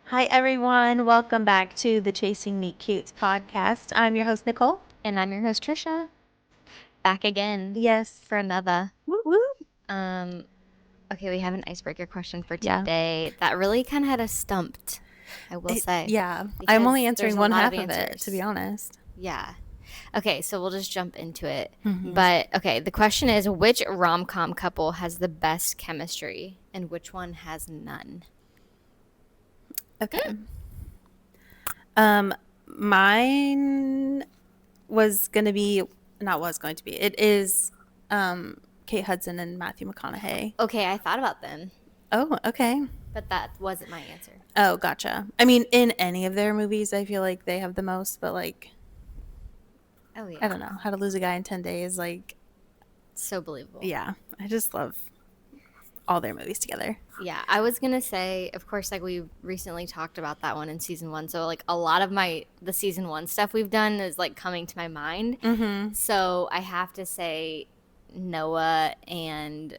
Hi, everyone. Welcome back to the Chasing Meet Cutes podcast. I'm your host, Nicole. And I'm your host, Trisha. Back again Yes. for another. Woo woo. Um, okay, we have an icebreaker question for Yeah. today that really kind of had us stumped, I will say. Yeah. because I'm only there's answering a one lot half of of it, answers. to be honest. Yeah. Okay, so we'll just jump into it. Mhm. But okay, the question is, which rom-com couple has the best chemistry and which one has none? Okay. Mine was going to be, not was going to be, it is Kate Hudson and Matthew McConaughey. Okay, I thought about them, Oh, okay. but that wasn't my answer. Oh, gotcha. I mean, in any of their movies, I feel like they have the most, but like, Oh yeah. I don't know, How to Lose a Guy in 10 Days, like, So believable. yeah, I just love all their movies together. Yeah, I was gonna say, of course, like we recently talked about that one in season 1. So like a lot of the season 1 stuff we've done is like coming to my mind. Mm-hmm. So I have to say Noah and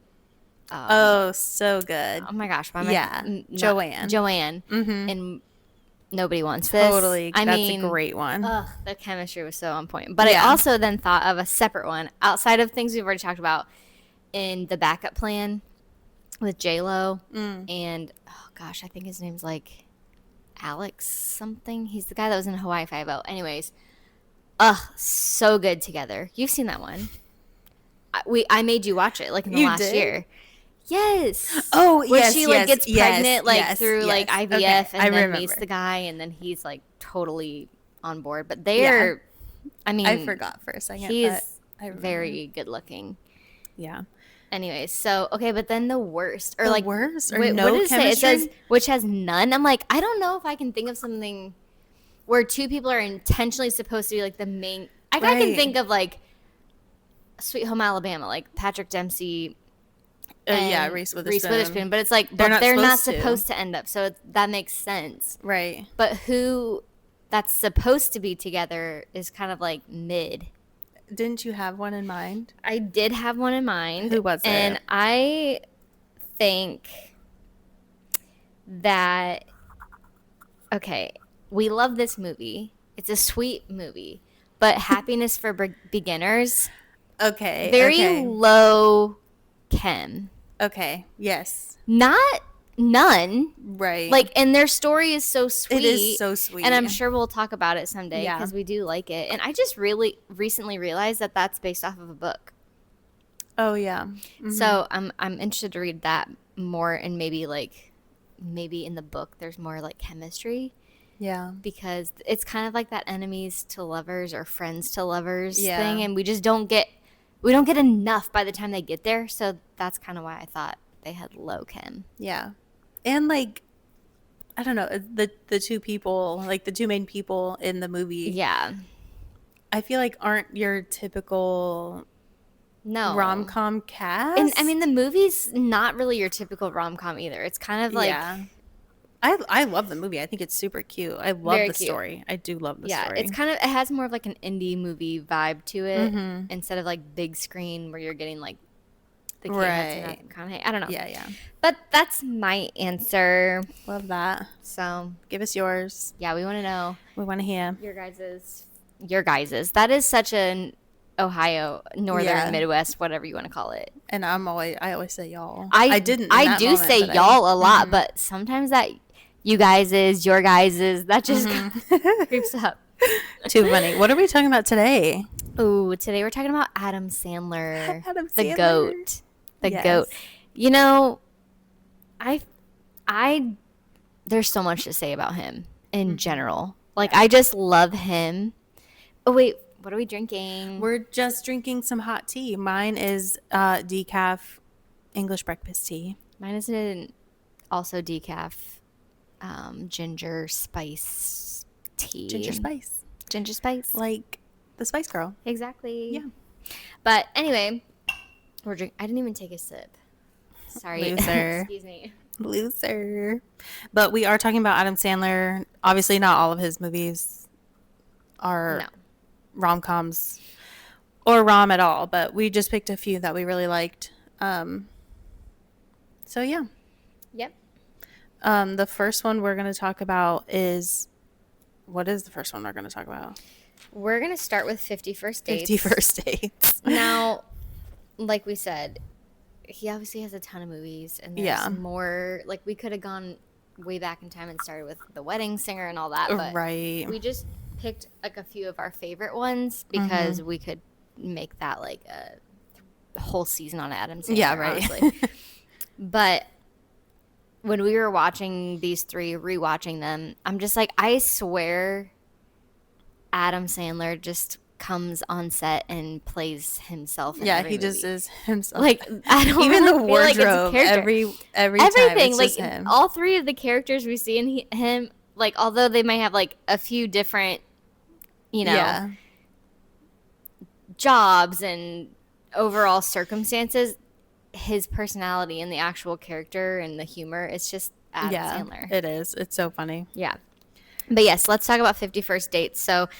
Oh, so good. oh my gosh, why am Yeah, Joanne. Joanne Mm-hmm. and Nobody Wants This. Totally. I That's mean, a great one. the chemistry was so on point. But Yeah. I also then thought of a separate one outside of things we've already talked about in the backup plan with J-Lo and oh gosh, I think his name's like Alex something. He's the guy that was in Hawaii Five-0. Anyways, so good together. You've seen that one. I made you watch it like in the You last did? year. Yes. Oh, Where yes, she like yes, gets yes, pregnant like yes, through like yes. IVF Okay, and I then meets remember. the guy and then he's like totally on board. But they're, I mean, I forgot for a second. He's but I remember. very good looking. Yeah. Anyways, so okay, but then the worst or The like worst or what no did it say? It says chemistry? which has none. I'm like, I don't know if I can think of something where two people are intentionally supposed to be like the main. I can Right. think of like Sweet Home Alabama, like Patrick Dempsey. And Reese Witherspoon. but it's like They're not they're not supposed to. supposed to end up, so that makes sense. Right. But who that's supposed to be together is kind of like mid. Didn't you have one in mind? I did have one in mind. Who was it? And I think that, okay, we love this movie. It's a sweet movie, but Happiness for Beginners, Okay. very okay. low chem. Okay. Yes. Not none. Right. Like, and their story is so sweet. It is so sweet. And I'm sure we'll talk about it someday Yeah. because we do like it. And I just really recently realized that that's based off of a book. Oh yeah. Mm-hmm. So I'm interested to read that more and maybe in the book there's more like chemistry Yeah. because it's kind of like that enemies to lovers or friends to lovers Yeah. thing, and we don't get enough by the time they get there. So that's kind of why I thought they had low chem. Yeah. And like I don't know, the two people, like the two main people in the movie, Yeah. I feel like aren't your typical No. rom-com cast. And I mean the movie's not really your typical rom-com either. It's kind of like yeah. I love the movie. I think it's super cute. I love Very the cute. story. I do love the yeah, story. it's kind of, it has more of like an indie movie vibe to it Mhm. instead of like big screen where you're getting like the Right. kind of, I don't know. Yeah. But that's my answer. Love that. So Give us yours. yeah, we want to know We want to hear. your guys's. That is such an Ohio, Northern, Yeah. Midwest, whatever you want to call it. And I always say y'all. I didn't. in I that do moment, say but y'all a lot, Mhm. but sometimes that you guys's, your guys's, that just creeps up. Too funny. What are we talking about today? Ooh, today we're talking about Adam Sandler, Adam the Sandler. goat, the Yes. goat. You know, I there's so much to say about him in general. Like I just love him. Oh wait, what are we drinking? We're just drinking some hot tea. Mine is decaf English breakfast tea. Mine is also decaf ginger spice tea. Ginger spice. Ginger spice. Like the Spice Girl. Exactly. Yeah. But anyway, I didn't even take a sip. Sorry. Loser. Excuse me. Loser. But we are talking about Adam Sandler. Obviously, not all of his movies are No. rom-coms or rom at all, but we just picked a few that we really liked. So yeah. Yep. The first one we're going to talk about is, what is the first one we're going to talk about? We're going to start with 50 First Dates. 50 First Dates. Now, like we said, he obviously has a ton of movies, and there's more. Like, we could have gone way back in time and started with The Wedding Singer and all that, but we just picked like a few of our favorite ones because we could make that like a whole season on Adam Sandler. Yeah, right. Honestly. But when we were watching these three, rewatching them, I'm just like, I swear Adam Sandler just comes on set and plays himself in every he movie. just is himself. Like, I don't even really the feel like it's a wardrobe, character. every everything, time, like just him. all three of the characters we see in him, like, although they might have like a few different, jobs and overall circumstances, his personality and the actual character and the humor, it's just Adam Sandler. It is. It's so funny. Yeah. But yes, let's talk about 50 First Dates. So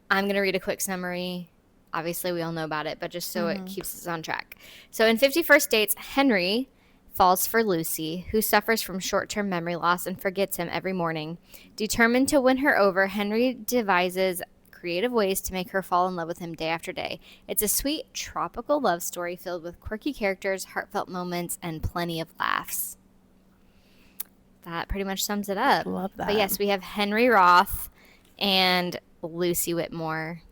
I'm going to read a quick summary. Obviously, we all know about it, but just so it keeps us on track. So in 50 First Dates, Henry falls for Lucy, who suffers from short-term memory loss and forgets him every morning. Determined to win her over, Henry devises creative ways to make her fall in love with him day after day. It's a sweet, tropical love story filled with quirky characters, heartfelt moments, and plenty of laughs. That pretty much sums it up. Love that. But yes, we have Henry Roth and Lucy Whitmore.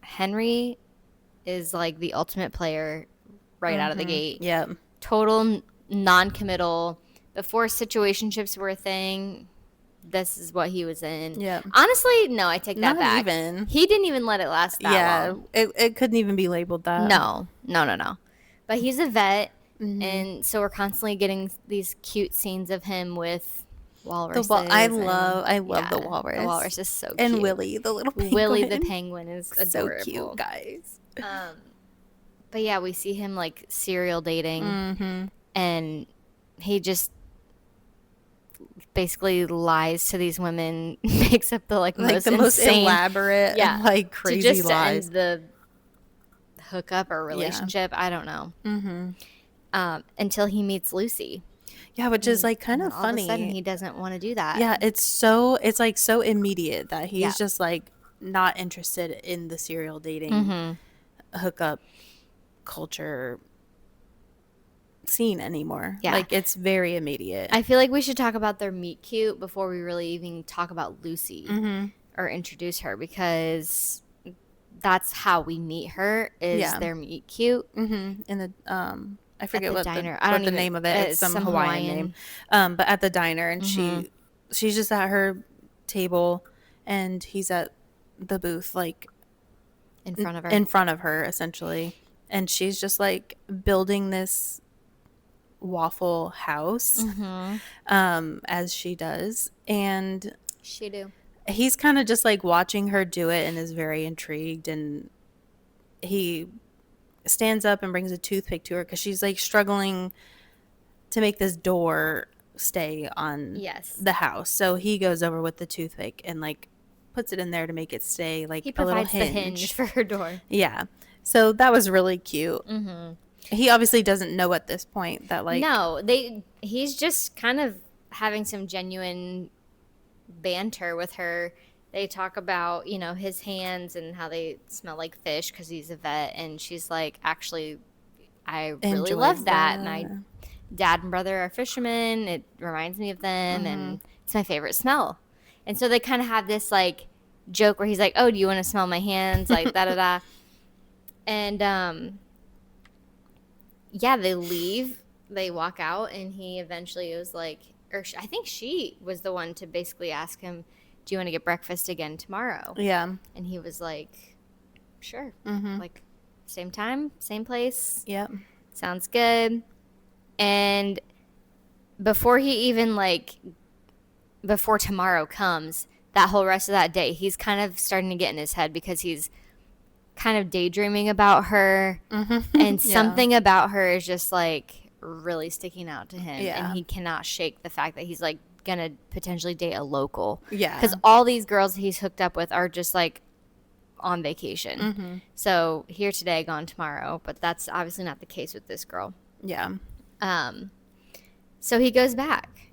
Henry is like the ultimate player right out of the gate. Yep. Total non-committal. Before situationships were a thing, this is what he was in. Yeah. Honestly, no, I take that Not back. even. He didn't even let it last that long. It couldn't even be labeled that. No. But he's a vet, and so we're constantly getting these cute scenes of him with walruses. I love the walrus. The walrus is so cute. And Willie, the little penguin. Willie the penguin is adorable. So cute, guys. But yeah, we see him like serial dating, and he just basically lies to these women, makes up the most insane, elaborate, crazy just lies to end the hookup or relationship. I don't know. Until he meets Lucy. Yeah, which is like kind of funny. All of a sudden, he doesn't want to do that. Yeah, it's like so immediate that he's just like not interested in the serial dating hookup culture scene anymore. Yeah. Like, it's very immediate. I feel like we should talk about their meet cute before we really even talk about Lucy or introduce her, because that's how we meet her is their meet cute. In the I forget what diner. what the name of it. It's some Hawaiian name. But at the diner, and she's just at her table, and he's at the booth, like in front of her, essentially, and she's just like building this waffle house, as she does, and he's kind of just like watching her do it and is very intrigued, and he stands up and brings a toothpick to her because she's like struggling to make this door stay on the house. So he goes over with the toothpick and like puts it in there to make it stay, like he a little provides the hinge for her door. Yeah, so that was really cute. He obviously doesn't know at this point that like he's just kind of having some genuine banter with her. They talk about, his hands and how they smell like fish because he's a vet. And she's like, actually, I really love that. And dad and brother are fishermen. It reminds me of them. And it's my favorite smell. And so they kind of have this like joke where he's like, oh, do you want to smell my hands? Like, da-da-da. And, they leave. They walk out. And he eventually was like, I think she was the one to basically ask him, do you want to get breakfast again tomorrow? Yeah. And he was like, sure. Like, same time, same place. Yep. Sounds good. And before tomorrow comes, that whole rest of that day, he's kind of starting to get in his head because he's kind of daydreaming about her. And something about her is just like really sticking out to him. Yeah. And he cannot shake the fact that he's like gonna potentially date a local. Yeah. Because all these girls he's hooked up with are just like on vacation. So here today, gone tomorrow. But that's obviously not the case with this girl. Yeah. So he goes back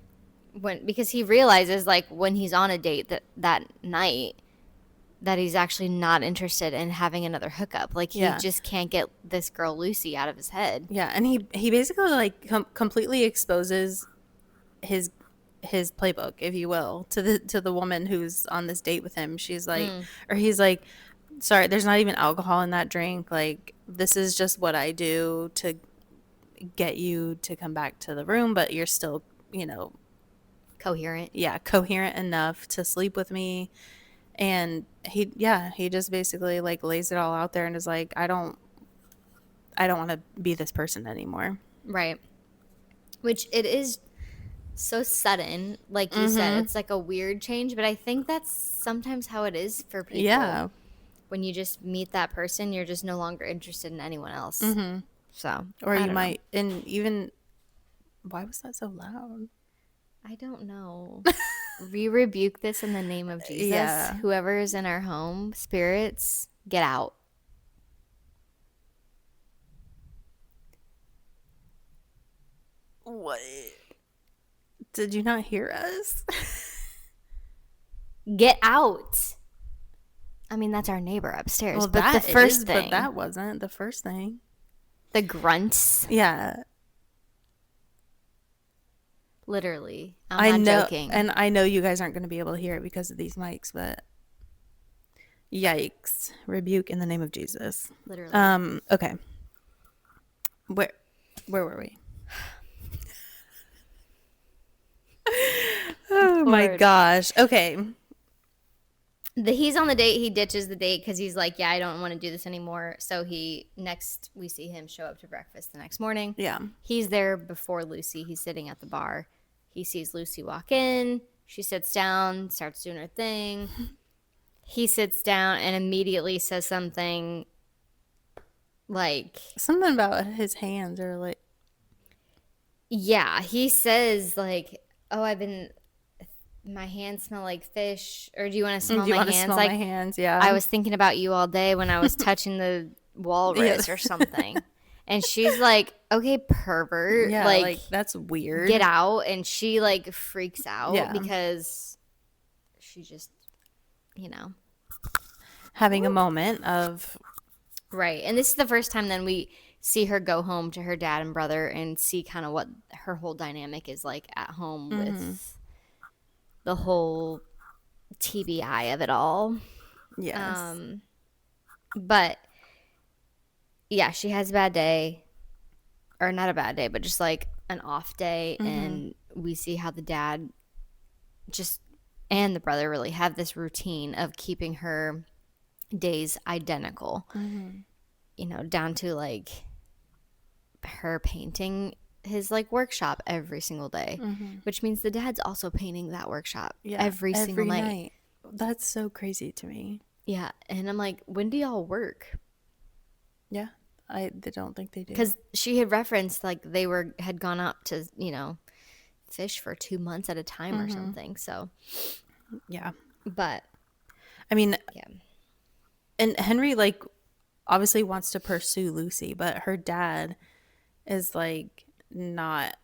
because he realizes like when he's on a date that night that he's actually not interested in having another hookup. Like he just can't get this girl Lucy out of his head. Yeah, and he basically like completely exposes his playbook, if you will, to the woman who's on this date with him. She's like, or he's like, sorry, there's not even alcohol in that drink. Like, this is just what I do to get you to come back to the room, but you're still, coherent. Yeah, coherent enough to sleep with me. And he just basically like lays it all out there and is like, I don't want to be this person anymore. Right. Which it is so sudden, like you said. It's like a weird change, but I think that's sometimes how it is for people. Yeah. When you just meet that person, you're just no longer interested in anyone else. So, or you might, and even, why was that so loud? I don't know. We rebuke this in the name of Jesus. Yeah. Whoever is in our home, spirits, get out. What? Did you not hear us? Get out. I mean, that's our neighbor upstairs. Well, but the first thing. But that wasn't the first thing. The grunts. Yeah. Literally. I'm not joking. And I know you guys aren't going to be able to hear it because of these mics, but yikes. Rebuke in the name of Jesus. Literally. Okay. Where were we? Oh my gosh. Okay. He's on the date. He ditches the date because he's like, yeah, I don't want to do this anymore. So we see him show up to breakfast the next morning. Yeah. He's there before Lucy. He's sitting at the bar. He sees Lucy walk in. She sits down, starts doing her thing. He sits down and immediately says something like... something about his hands or like... yeah, he says like, oh, my hands smell like fish, or do you want to smell my hands? Smell my hands? Yeah. I was thinking about you all day when I was touching the walrus or something. And she's like, okay, pervert. Yeah, like that's weird. Get out. And she like freaks out because she just, having a moment of... right. And this is the first time then we see her go home to her dad and brother and see kind of what her whole dynamic is like at home with the whole TBI of it all. Yes. But yeah, she has a bad day, or not a bad day, but just like an off day. And we see how the dad and the brother really have this routine of keeping her days identical, down to like her painting his like workshop every single day, which means the dad's also painting that workshop every single night. That's so crazy to me. Yeah. And I'm like, when do y'all work? Yeah. They don't think they do. Because she had referenced like they had gone out to, fish for 2 months at a time or something. So yeah. But I mean, yeah. And Henry like obviously wants to pursue Lucy, but her dad is like not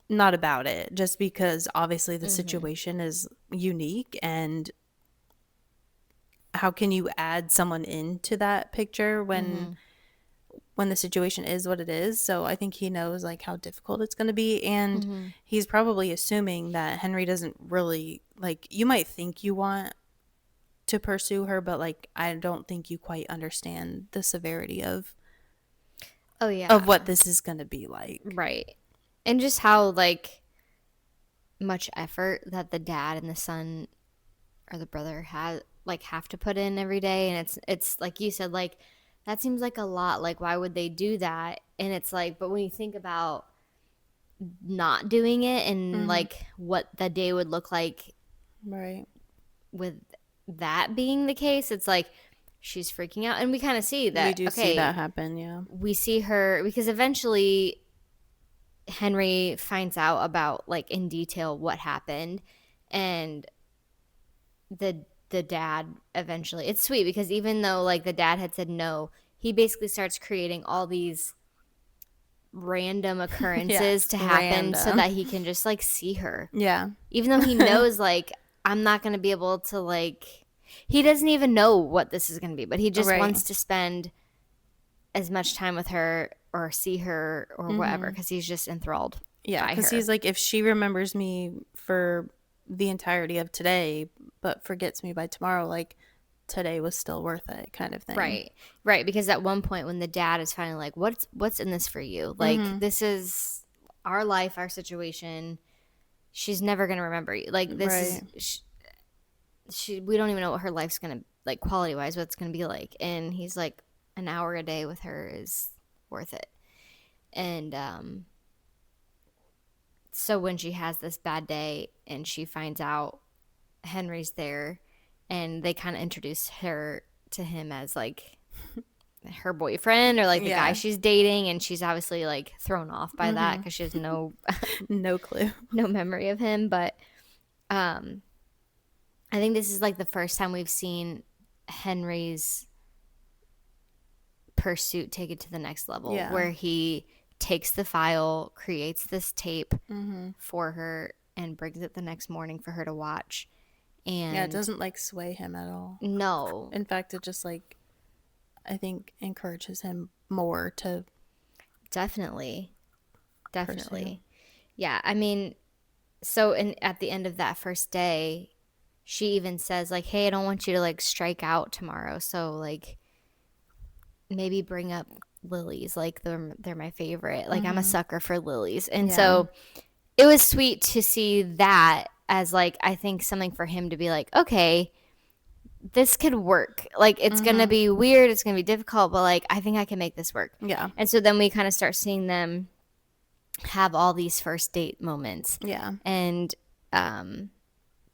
about it, just because obviously the situation is unique, and how can you add someone into that picture when the situation is what it is? So I think he knows like how difficult it's going to be, and he's probably assuming that Henry doesn't really like, you might think you want to pursue her, but like I don't think you quite understand the severity of what this is going to be like. Right. And just how like much effort that the dad and the son or the brother have to put in every day. And it's like you said, like that seems like a lot. Like why would they do that? And it's like, but when you think about not doing it and like what the day would look like, right, with that being the case, it's like she's freaking out. And we kind of see that. We do see that happen. Yeah. We see her because eventually Henry finds out about like in detail what happened, and the dad eventually, it's sweet because even though like the dad had said no, he basically starts creating all these random occurrences to happen so that he can just like see her. Yeah. Even though he knows like I'm not going to be able to like he doesn't even know what this is going to be, but he just wants to spend as much time with her or see her or whatever because he's just enthralled. Yeah, because he's like, if she remembers me for the entirety of today but forgets me by tomorrow, like today was still worth it kind of thing. Right, because at one point when the dad is finally like, what's in this for you? Like this is our life, our situation. She's never going to remember you. Like this is we don't even know what her life's going to like quality wise what it's going to be like. And he's like, an hour a day with her is worth it. And so when she has this bad day and she finds out Henry's there and they kind of introduce her to him as like her boyfriend or like the guy she's dating, and she's obviously like thrown off by that because she has no clue, no memory of him. But I think this is like the first time we've seen Henry's pursuit take it to the next level, where he takes the file, creates this tape for her, and brings it the next morning for her to watch. And it doesn't like sway him at all. No. In fact, it just like I think encourages him more to definitely pursue. Yeah, I mean, so at the end of that first day, she even says like, hey, I don't want you to like strike out tomorrow, so like maybe bring up lilies, like they're my favorite, like I'm a sucker for lilies. And so it was sweet to see that as like I think something for him to be like, okay, this could work, like it's gonna be weird, it's gonna be difficult, but like I think I can make this work. And so then we kind of start seeing them have all these first date moments, and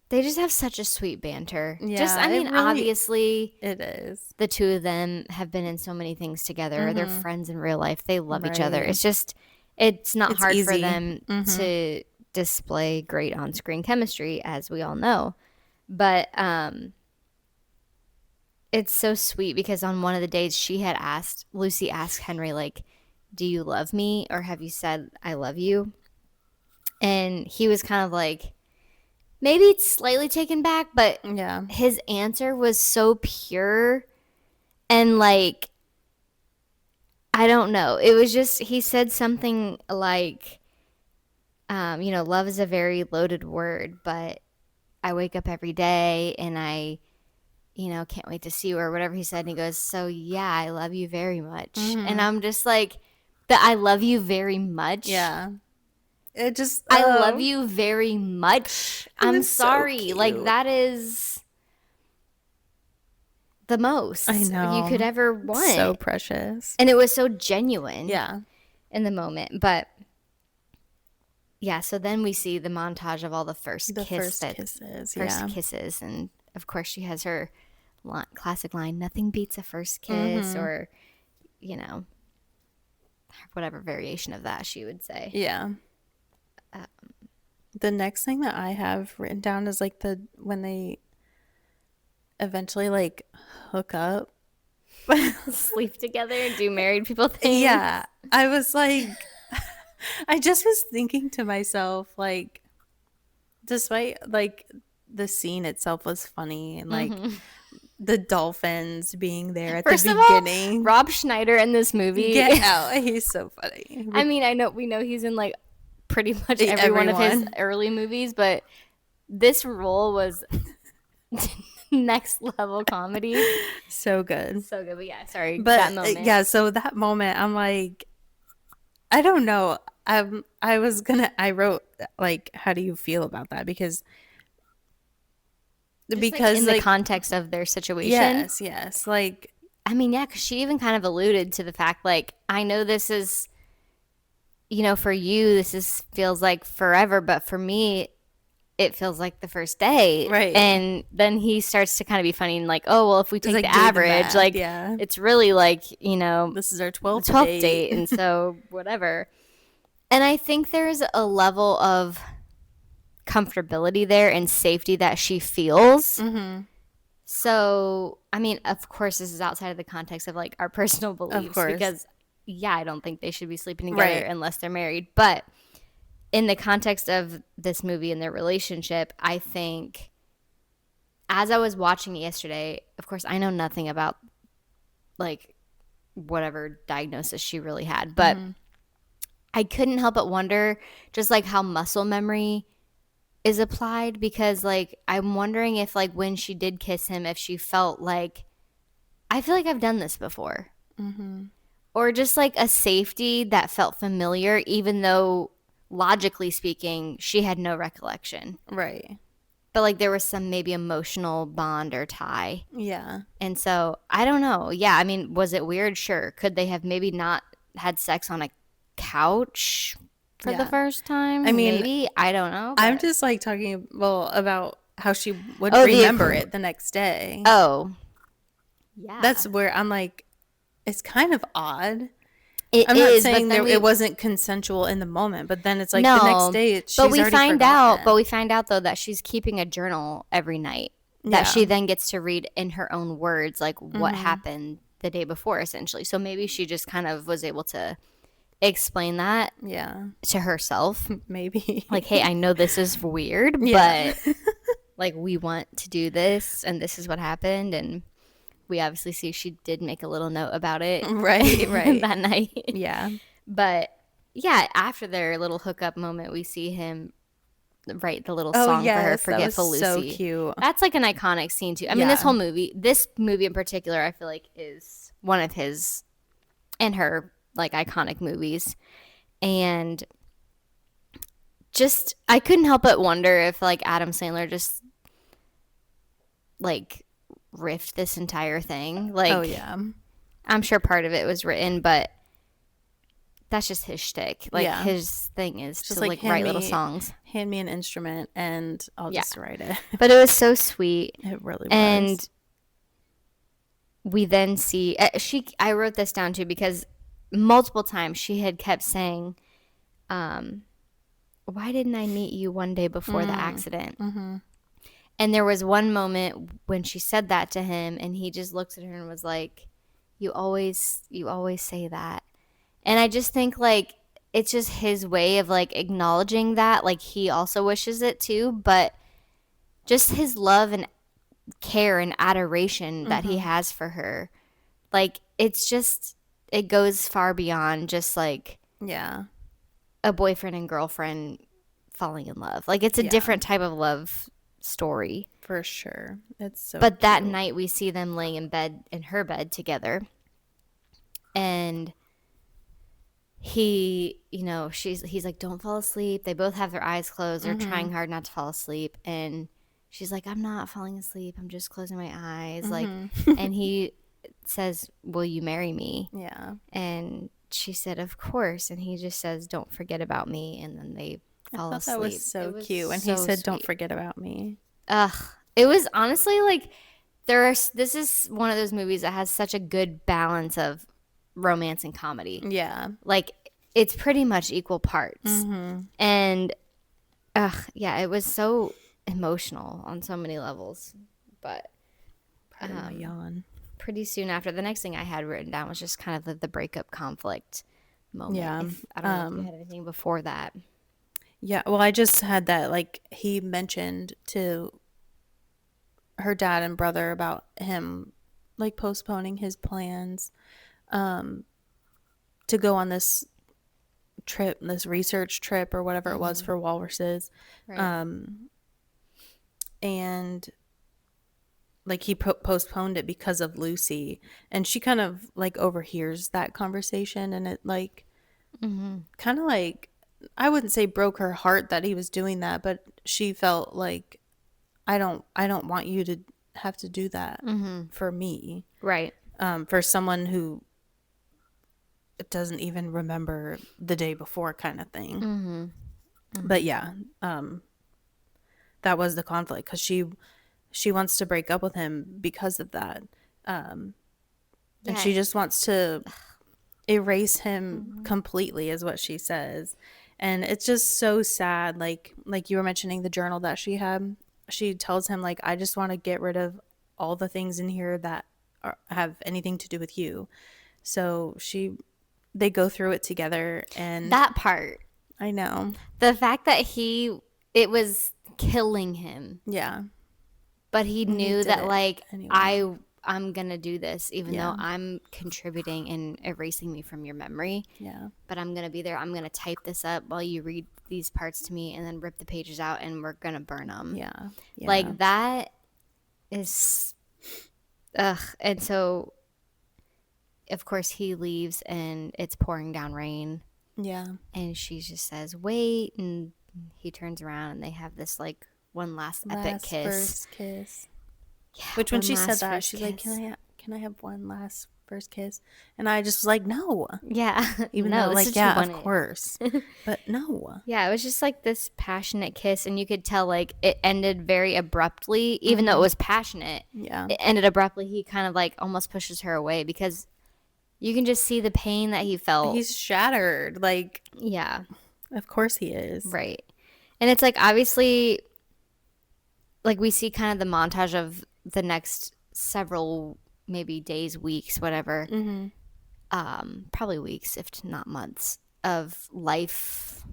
they just have such a sweet banter. I mean, really, obviously it is, the two of them have been in so many things together. They're friends in real life, they love each other. It's not hard for them to display great on-screen chemistry, as we all know. But it's so sweet because on one of the dates Lucy asked Henry like, do you love me, or have you said I love you? And he was kind of like maybe slightly taken back, but his answer was so pure and like, I don't know. It was just, he said something like, love is a very loaded word, but I wake up every day and I, can't wait to see you, or whatever he said. And he goes, so yeah, I love you very much. And I'm just like, that I love you very much. It just, I love you very much. I'm sorry. So like, that is the most you could ever want. So precious. And it was so genuine. In the moment. But yeah, so then we see the montage of all the first kisses. And of course she has her classic line, nothing beats a first kiss, or, whatever variation of that she would say. The next thing that I have written down is like when they eventually like hook up, sleep together and do married people things. I was like, I just was thinking to myself, like, despite like the scene itself was funny and like the dolphins being there at the beginning. Rob Schneider in this movie, get out, he's so funny. I mean, we know he's in like pretty much every one of his early movies, but this role was next level comedy. So good. But yeah, sorry, but that moment. So that moment, I'm like, I don't know. I wrote like, how do you feel about that? Because like, in the context of their situation. Yes. Like, I mean, yeah, because she even kind of alluded to the fact, like, I know this is, for you, feels like forever, but for me, it feels like the first day. Right. And then he starts to kind of be funny and like, oh, well, if we take like the average, like, it's really like, this is our 12th date. And so whatever. And I think there's a level of comfortability there and safety that she feels. So, I mean, of course, this is outside of the context of like our personal beliefs, because yeah, I don't think they should be sleeping together Right. unless they're married. But in the context of this movie and their relationship, I think as I was watching it yesterday, of course, I know nothing about like whatever diagnosis she really had, but I couldn't help but wonder just like how muscle memory is applied, because like I'm wondering if like when she did kiss him, if she felt like, I feel like I've done this before. Or just like a safety that felt familiar, even though logically speaking, she had no recollection. Right. But like there was some maybe emotional bond or tie. Yeah. And so I don't know. Yeah, I mean, was it weird? Sure. Could they have maybe not had sex on a couch for the first time? I mean, maybe. I don't know. I'm just like talking, well, about how she would Oh, remember it the next day. Oh. Yeah. That's where I'm like, it's kind of odd. It I'm not is, saying but then it wasn't consensual in the moment, but then it's like no, the next day she's but we already find forgotten out. it. But we find out though that she's keeping a journal every night that she then gets to read in her own words, like what happened the day before, essentially. So maybe she just kind of was able to explain that to herself. Maybe. Like, hey, I know this is weird, but like we want to do this and this is what happened. And we obviously see she did make a little note about it right that night. Yeah. But yeah, after their little hookup moment, we see him write the little song for her, Forgetful Lucy. So cute. That's like an iconic scene too. I mean, this movie in particular, I feel like is one of his and her like iconic movies. And just, I couldn't help but wonder if like Adam Sandler just like riffed this entire thing. Like, oh yeah, I'm sure part of it was written, but that's just his shtick. Like his thing is just to like write little songs. Hand me an instrument and I'll just write it. But it was so sweet. It really was. And we then see I wrote this down too because multiple times she had kept saying, why didn't I meet you one day before the accident? And there was one moment when she said that to him and he just looks at her and was like, you always say that. And I just think like it's just his way of like acknowledging that, like he also wishes it too, but just his love and care and adoration that he has for her. Like it's just, it goes far beyond just like a boyfriend and girlfriend falling in love. Like it's a different type of love story. For sure. It's so But cute. that night we see them laying in her bed together. And he, you know, he's like, don't fall asleep. They both have their eyes closed. They're trying hard not to fall asleep. And she's like, I'm not falling asleep. I'm just closing my eyes. Like, and he says, will you marry me? Yeah. And she said, of course. And he just says, don't forget about me. And then they fall asleep. That was so cute. And he said, don't forget about me. It was honestly like this is one of those movies that has such a good balance of romance and comedy. Yeah. Like it's pretty much equal parts. And yeah, it was so emotional on so many levels. But Pardon my yawn. Pretty soon after, the next thing I had written down was just kind of the breakup conflict moment. Yeah. I don't know if you had anything before that. Yeah, well, I just had that, like, he mentioned to her dad and brother about him, like, postponing his plans to go on this trip, this research trip or whatever it was for walruses. Right. And, like, he postponed it because of Lucy. And she kind of, like, overhears that conversation. And it, like, kind of, like, I wouldn't say broke her heart that he was doing that, but she felt like I don't want you to have to do that for me. Right. For someone who doesn't even remember the day before kind of thing. But yeah, that was the conflict because she wants to break up with him because of that. And she just wants to erase him completely is what she says. And it's just so sad. Like you were mentioning the journal that she had. She tells him, like, I just want to get rid of all the things in here that have anything to do with you. So she they go through it together. And that part. I know. The fact that it was killing him. Yeah. But he knew that, like, anyway. I'm going to do this, even though I'm contributing and erasing me from your memory. Yeah. But I'm going to be there. I'm going to type this up while you read these parts to me and then rip the pages out and we're going to burn them. Yeah. Like, that is, ugh. And so, of course, he leaves and it's pouring down rain. Yeah. And she just says, wait. And he turns around and they have this, like, one last epic kiss. First kiss. Yeah, which when she said that, she's like, can I have one last first kiss? And I just was like, no. Yeah. Even though, like, yeah, of course. But no. Yeah, it was just like this passionate kiss, and you could tell, like, it ended very abruptly, even though it was passionate. Yeah. It ended abruptly. He kind of, like, almost pushes her away because you can just see the pain that he felt. He's shattered. Like, yeah. Of course he is. Right. And it's like, obviously, like, we see kind of the montage of the next several, maybe days, weeks, whatever. Probably weeks, if not months, of life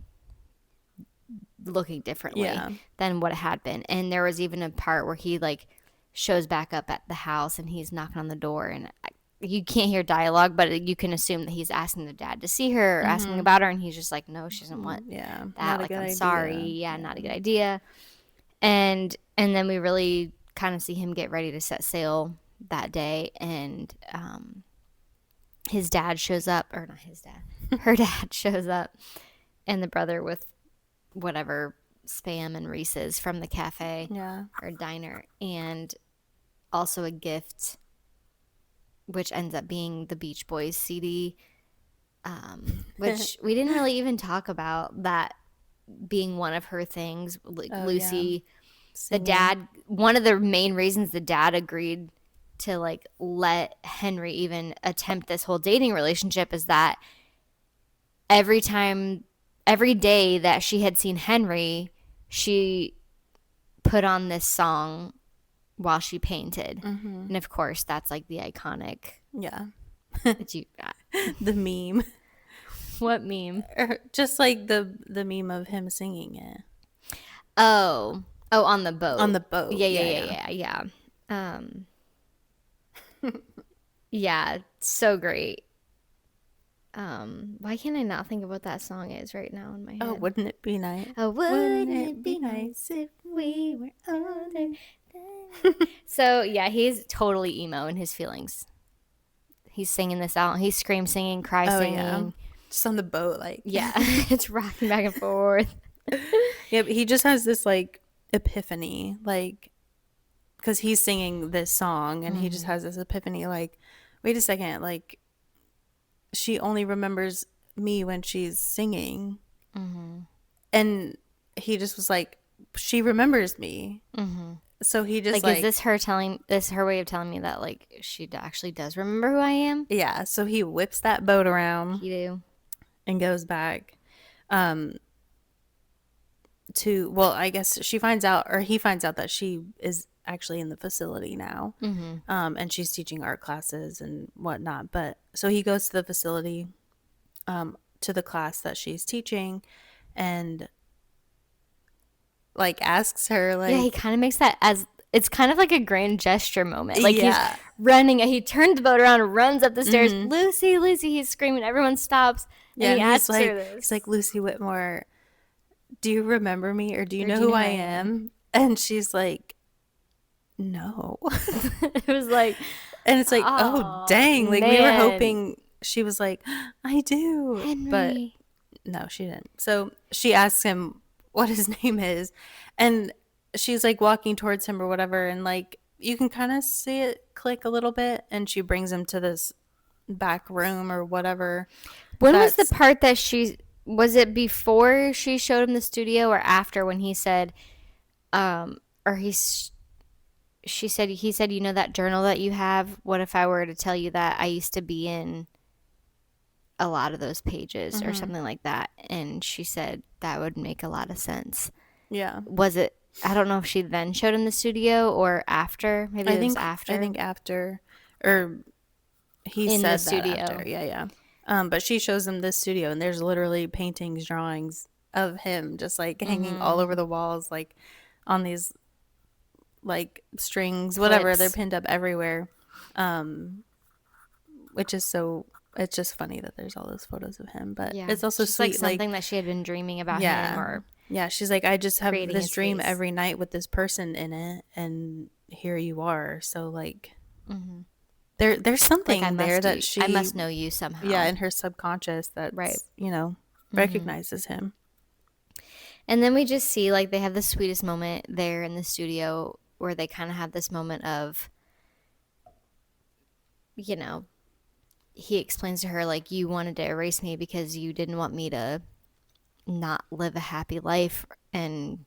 looking differently than what it had been. And there was even a part where he, like, shows back up at the house and he's knocking on the door, and you can't hear dialogue, but you can assume that he's asking the dad to see her or asking about her, and he's just like, no, she doesn't want that. Like, I'm sorry. Yeah, not a good idea. And then we really kind of see him get ready to set sail that day, and his dad shows up, or not his dad, her dad shows up, and the brother with whatever Spam and Reese's from the cafe or diner, and also a gift, which ends up being the Beach Boys CD, which we didn't really even talk about that being one of her things. Like, Lucy, the dad, one of the main reasons the dad agreed to, like, let Henry even attempt this whole dating relationship is that every day that she had seen Henry, she put on this song while she painted. And of course, that's, like, the iconic. Yeah. The meme. What meme? Just like the meme of him singing it. Oh, on the boat. On the boat. Yeah. Yeah, so great. Why can't I not think of what that song is right now in my head? Oh, wouldn't it be nice? Oh, wouldn't it be nice if we were older? So, yeah, he's totally emo in his feelings. He's singing this out. He's scream singing, cry singing. Yeah. Just on the boat, like. Yeah, it's rocking back and forth. Yeah, but he just has this, like, epiphany, like, because he's singing this song, and he just has this epiphany, like, wait a second, like, she only remembers me when she's singing. And he just was like, she remembers me. So he just, like, is this her way of telling me that, like, she actually does remember who I am? Yeah, so he whips that boat around. He do. And goes back to, well, I guess he finds out that she is actually in the facility now. And she's teaching art classes and whatnot. But so he goes to the facility, to the class that she's teaching, and, like, asks her, like, he kind of makes that as, it's kind of like a grand gesture moment. Like, he's running, he turned the boat around, runs up the stairs, Lucy, he's screaming, everyone stops. And he asks her this. He's like, Lucy Whitmore, do you remember me, or do you know who I am? And she's like, no. It was like, and it's like, oh dang, like, we were hoping she was like, I do, Henry. But no, she didn't. So she asks him what his name is, and she's, like, walking towards him or whatever, and, like, you can kind of see it click a little bit, and she brings him to this back room or whatever. When was the part that was it before she showed him the studio, or after, when he said, he said, you know that journal that you have? What if I were to tell you that I used to be in a lot of those pages, or something like that? And she said that would make a lot of sense. Yeah. Was it, I don't know if she then showed him the studio or after. Maybe it was after. I think after, or he said that after. Yeah. But she shows him this studio, and there's literally paintings, drawings of him just like hanging all over the walls, like on these like strings, whatever. They're Clips. pinned up everywhere. Which is so, it's just funny that there's all those photos of him, but Yeah. it's also Just sweet. like something that she had been dreaming about him or yeah. She's like, I just have creating this his dream face. every night with this person in it, and here you are. So like, there's something like there that I must know you somehow. Yeah, in her subconscious that's right. Recognizes him. And then we just see like they have the sweetest moment there in the studio where they kind of have this moment of, you know, he explains to her like, you wanted to erase me because you didn't want me to not live a happy life and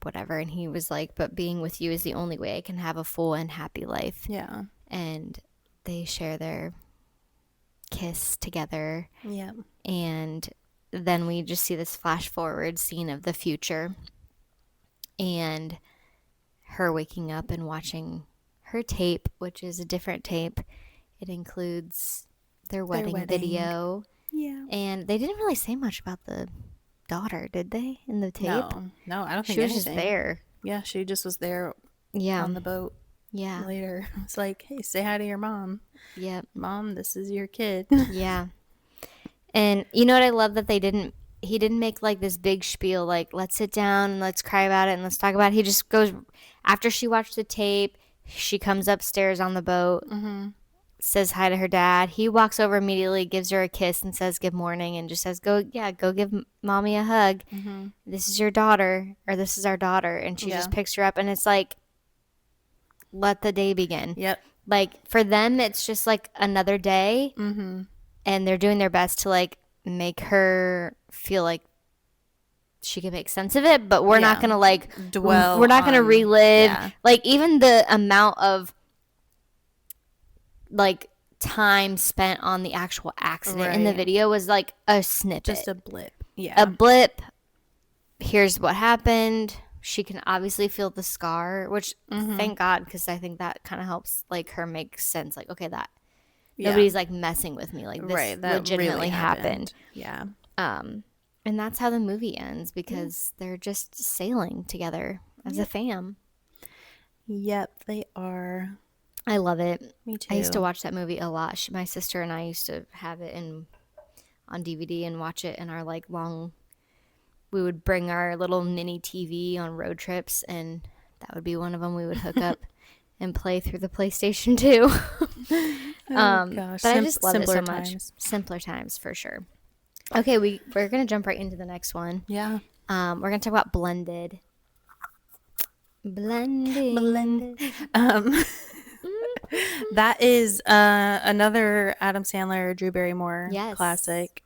whatever. And he was like, but being with you is the only way I can have a full and happy life. Yeah. And they share their kiss together. Yeah. And then we just see this flash forward scene of the future and her waking up and watching her tape, which is a different tape. It includes their wedding video. Yeah. And they didn't really say much about the daughter, did they, in the tape? No, I don't think she was anything. just there. Yeah, she just was there on the boat. Yeah. Later. It's like, hey, say hi to your mom. Yep. Mom, this is your kid. Yeah. And you know what I love that he didn't make like this big spiel like, let's sit down and let's cry about it and let's talk about it. He just goes, after she watched the tape, she comes upstairs on the boat, says hi to her dad. He walks over immediately, gives her a kiss and says good morning and just says, go give mommy a hug. This is your daughter, or this is our daughter. And she just picks her up, and it's like, let the day begin. Yep. Like for them, it's just like another day. And they're doing their best to like make her feel like she can make sense of it, but we're not going to like dwell. We're not going to relive. Yeah. Like even the amount of like time spent on the actual accident in the video was like a snippet. Just a blip. Yeah. A blip. Here's what happened. She can obviously feel the scar, which thank God, because I think that kind of helps like her make sense. Like, okay, that nobody's like messing with me. Like this that legitimately really happened. Yeah. And that's how the movie ends, because they're just sailing together as a fam. Yep, they are. I love it. Me too. I used to watch that movie a lot. My sister and I used to have it on DVD and watch it in our like long. We would bring our little mini TV on road trips, and that would be one of them we would hook up and play through the PlayStation 2. Gosh. But I just love it so much. Simpler times for sure. Okay, we're going to jump right into the next one. Yeah. We're going to talk about Blended. Blended. That is another Adam Sandler, Drew Barrymore classic.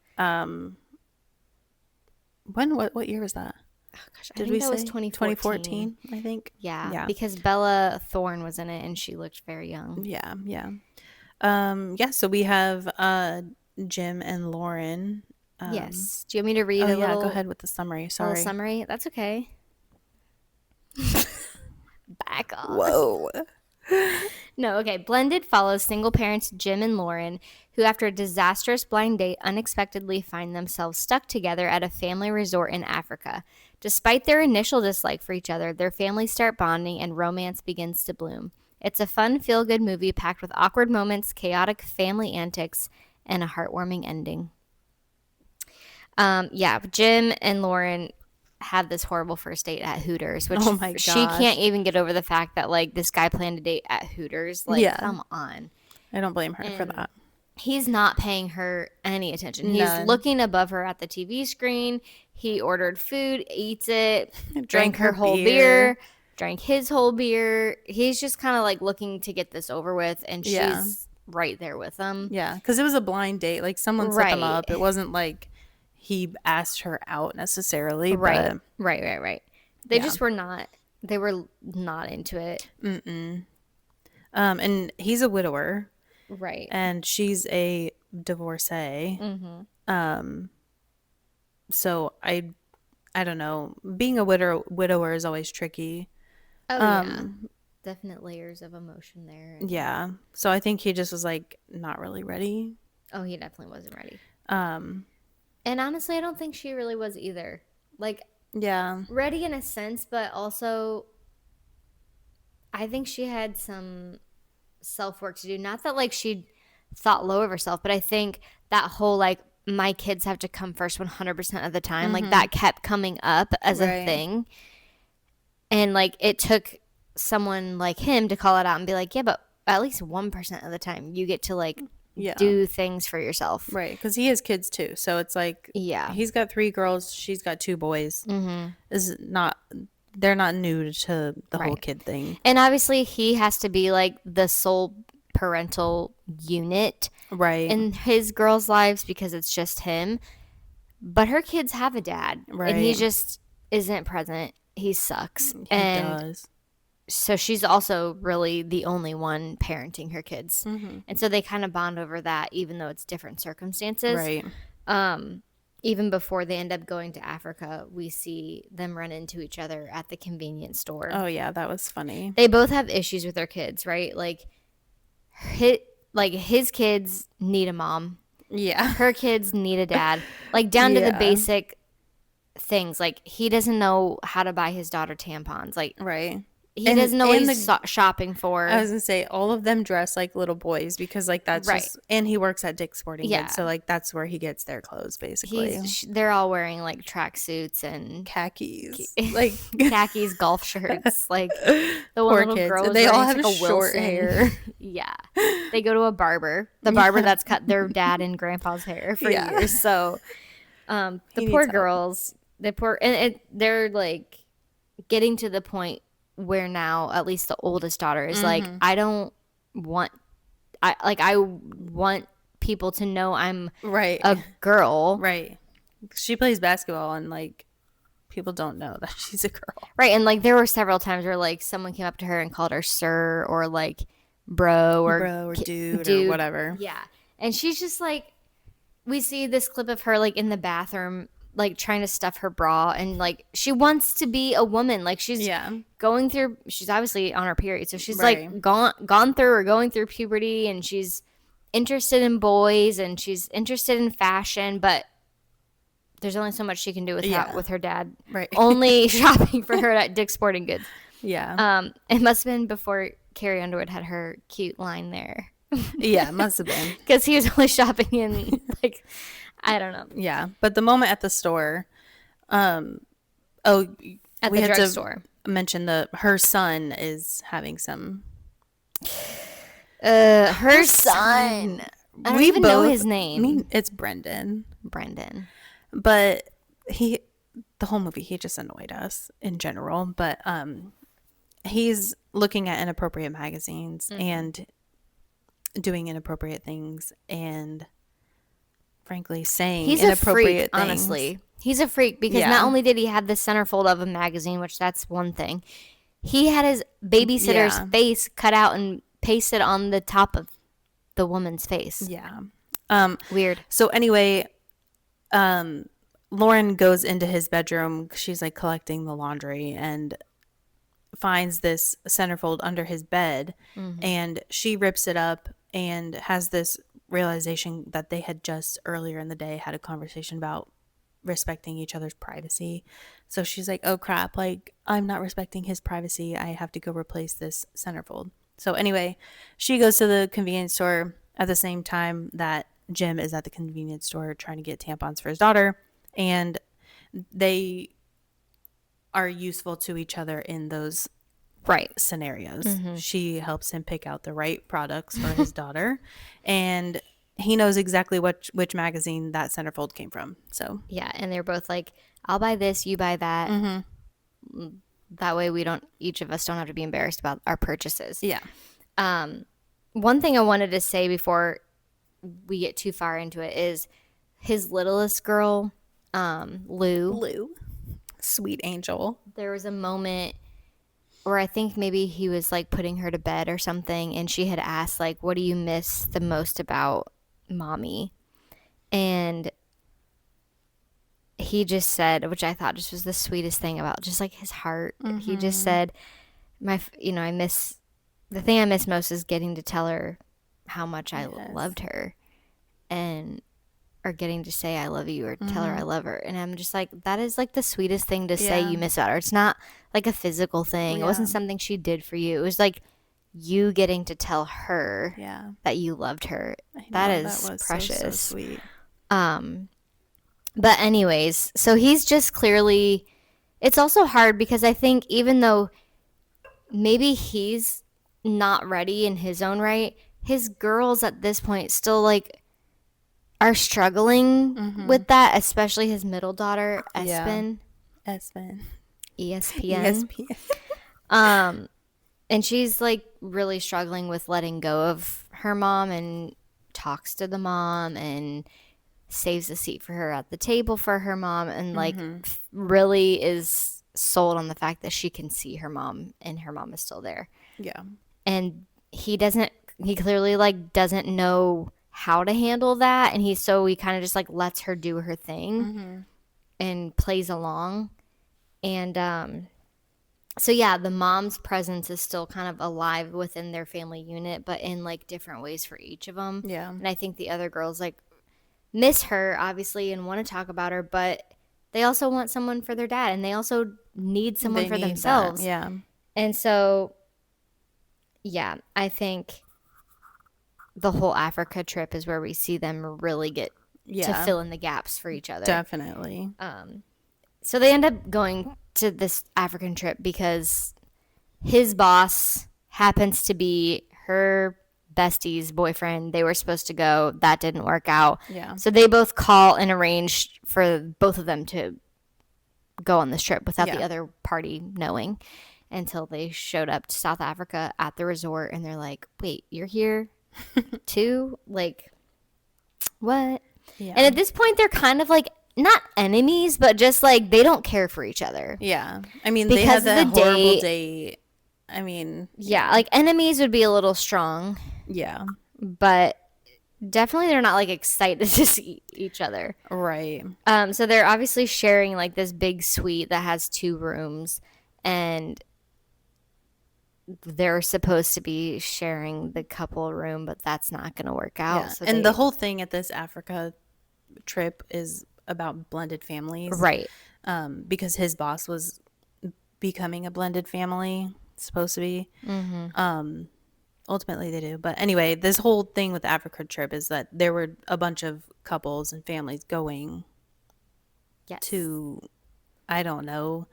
What year was that? Oh, gosh, I think that was 2014, I think. Yeah, because Bella Thorne was in it and she looked very young. Yeah. So we have Jim and Lauren. Yes. Do you want me to read a little? Go ahead with the summary. Sorry. A little summary? That's okay. Back off. Whoa. No, okay. Blended follows single parents Jim and Lauren, who after a disastrous blind date unexpectedly find themselves stuck together at a family resort in Africa. Despite their initial dislike for each other, their families start bonding and romance begins to bloom. It's a fun, feel-good movie packed with awkward moments, chaotic family antics, and a heartwarming ending. Jim and Lauren have this horrible first date at Hooters, which she can't even get over the fact that like this guy planned a date at Hooters. Like, come on. I don't blame her for that. He's not paying her any attention. He's looking above her at the TV screen. He ordered food, eats it, drank her whole beer, drank his whole beer. He's just kind of like looking to get this over with, and she's right there with him. Yeah, because it was a blind date. Like someone set them up. It wasn't like he asked her out necessarily. Right. They just were not. They were not into it. And he's a widower. Right. And she's a divorcee. So I don't know. Being a widower is always tricky. Definite layers of emotion there. Yeah. So I think he just was like not really ready Oh, he definitely wasn't ready. Um, and honestly, I don't think she really was either. Like, yeah. Ready in a sense, but also I think she had some self-work to do. Not that like she thought low of herself, but I think that whole like my kids have to come first 100% of the time, like that kept coming up as a thing. And like it took someone like him to call it out and be like, yeah, but at least 1% of the time you get to like do things for yourself. Right, because he has kids too. So it's like, he's got 3 girls, she's got 2 boys. Is not, they're not new to the whole kid thing. And obviously he has to be like the sole parental unit in his girls' lives because it's just him. But her kids have a dad. And he just isn't present. He sucks. He does. So she's also really the only one parenting her kids. And so they kind of bond over that, even though it's different circumstances. Right. Even before they end up going to Africa, we see them run into each other at the convenience store. Oh, yeah, that was funny. They both have issues with their kids, right? Like his kids need a mom. Yeah. Her kids need a dad. Like down to the basic things. Like he doesn't know how to buy his daughter tampons. Like he doesn't know what he's shopping for. I was gonna say all of them dress like little boys because like that's just, and he works at Dick's Sporting Goods, so like that's where he gets their clothes basically. They're all wearing like tracksuits and khakis, like khakis, golf shirts. Like the one little kids. girl, they all have like short hair. Yeah, they go to a barber. The barber that's cut their dad and grandpa's hair for years. So the poor girls, they're like getting to the point where now at least the oldest daughter is like, I want people to know I'm a girl. Right. She plays basketball and like people don't know that she's a girl. Right. And like there were several times where like someone came up to her and called her sir or like bro or dude or whatever. Yeah. And she's just like, we see this clip of her like in the bathroom like trying to stuff her bra and like she wants to be a woman. Like she's going through, she's obviously on her period, so she's like gone through or going through puberty, and she's interested in boys and she's interested in fashion, but there's only so much she can do with her dad only shopping for her at Dick's Sporting Goods. It must have been before Carrie Underwood had her cute line there. Yeah, it must have been because he was only shopping in like, I don't know. Yeah, but the moment at the store, at we the had drugstore, to mention her son is having some. Her son. I don't even know his name. I mean, it's Brendan. But the whole movie, he just annoyed us in general. But he's looking at inappropriate magazines and doing inappropriate things and frankly saying he's inappropriate a freak, things. Honestly, he's a freak because not only did he have the centerfold of a magazine, which that's one thing, he had his babysitter's face cut out and pasted on the top of the woman's face. Weird. So anyway, Lauren goes into his bedroom. She's like collecting the laundry and finds this centerfold under his bed, and she rips it up and has this realization that they had just earlier in the day had a conversation about respecting each other's privacy. So she's like, oh crap, like I'm not respecting his privacy, I have to go replace this centerfold. So anyway, she goes to the convenience store at the same time that Jim is at the convenience store trying to get tampons for his daughter, and they are useful to each other in those scenarios. She helps him pick out the right products for his daughter, and he knows exactly which magazine that centerfold came from. So yeah, and they're both like, I'll buy this, you buy that. That way each of us don't have to be embarrassed about our purchases. One thing I wanted to say before we get too far into it is his littlest girl, Lou, sweet angel. There was a moment where I think maybe he was like putting her to bed or something, and she had asked like, what do you miss the most about mommy? And he just said, which I thought just was the sweetest thing about just like his heart. He just said, the thing I miss most is getting to tell her how much I loved her. and are getting to say I love you or tell her I love her. And I'm just like, that is like the sweetest thing to say you miss about her. It's not like a physical thing. It wasn't something she did for you. It was like you getting to tell her that you loved her. That is precious. So sweet. But anyways, so he's just clearly, it's also hard because I think even though maybe he's not ready in his own right, his girls at this point still like are struggling with that, especially his middle daughter, Espen. Espen. ESPN. And she's like really struggling with letting go of her mom and talks to the mom and saves a seat for her at the table for her mom and like really is sold on the fact that she can see her mom and her mom is still there. Yeah. And he clearly like doesn't know how to handle that, and he kind of just like lets her do her thing and plays along. And so yeah, the mom's presence is still kind of alive within their family unit, but in like different ways for each of them. Yeah. And I think the other girls like miss her obviously and want to talk about her, but they also want someone for their dad, and they also need someone for themselves. Yeah. And so yeah, I think the whole Africa trip is where we see them really get to fill in the gaps for each other. Definitely. So they end up going to this African trip because his boss happens to be her bestie's boyfriend. They were supposed to go. That didn't work out. Yeah. So they both call and arrange for both of them to go on this trip without the other party knowing, until they showed up to South Africa at the resort and they're like, wait, you're here too? Like, what? Yeah. And at this point, they're kind of like not enemies, but just like they don't care for each other. Yeah. I mean, they had that horrible date. I mean, yeah, like enemies would be a little strong. Yeah. But definitely they're not like excited to see each other. Right. So they're obviously sharing like this big suite that has 2 rooms, and they're supposed to be sharing the couple room, but that's not going to work out. Yeah. So the whole thing at this Africa trip is about blended families. Right. Because his boss was becoming a blended family, supposed to be. Ultimately they do. But anyway, this whole thing with the Africa trip is that there were a bunch of couples and families going to, I don't know,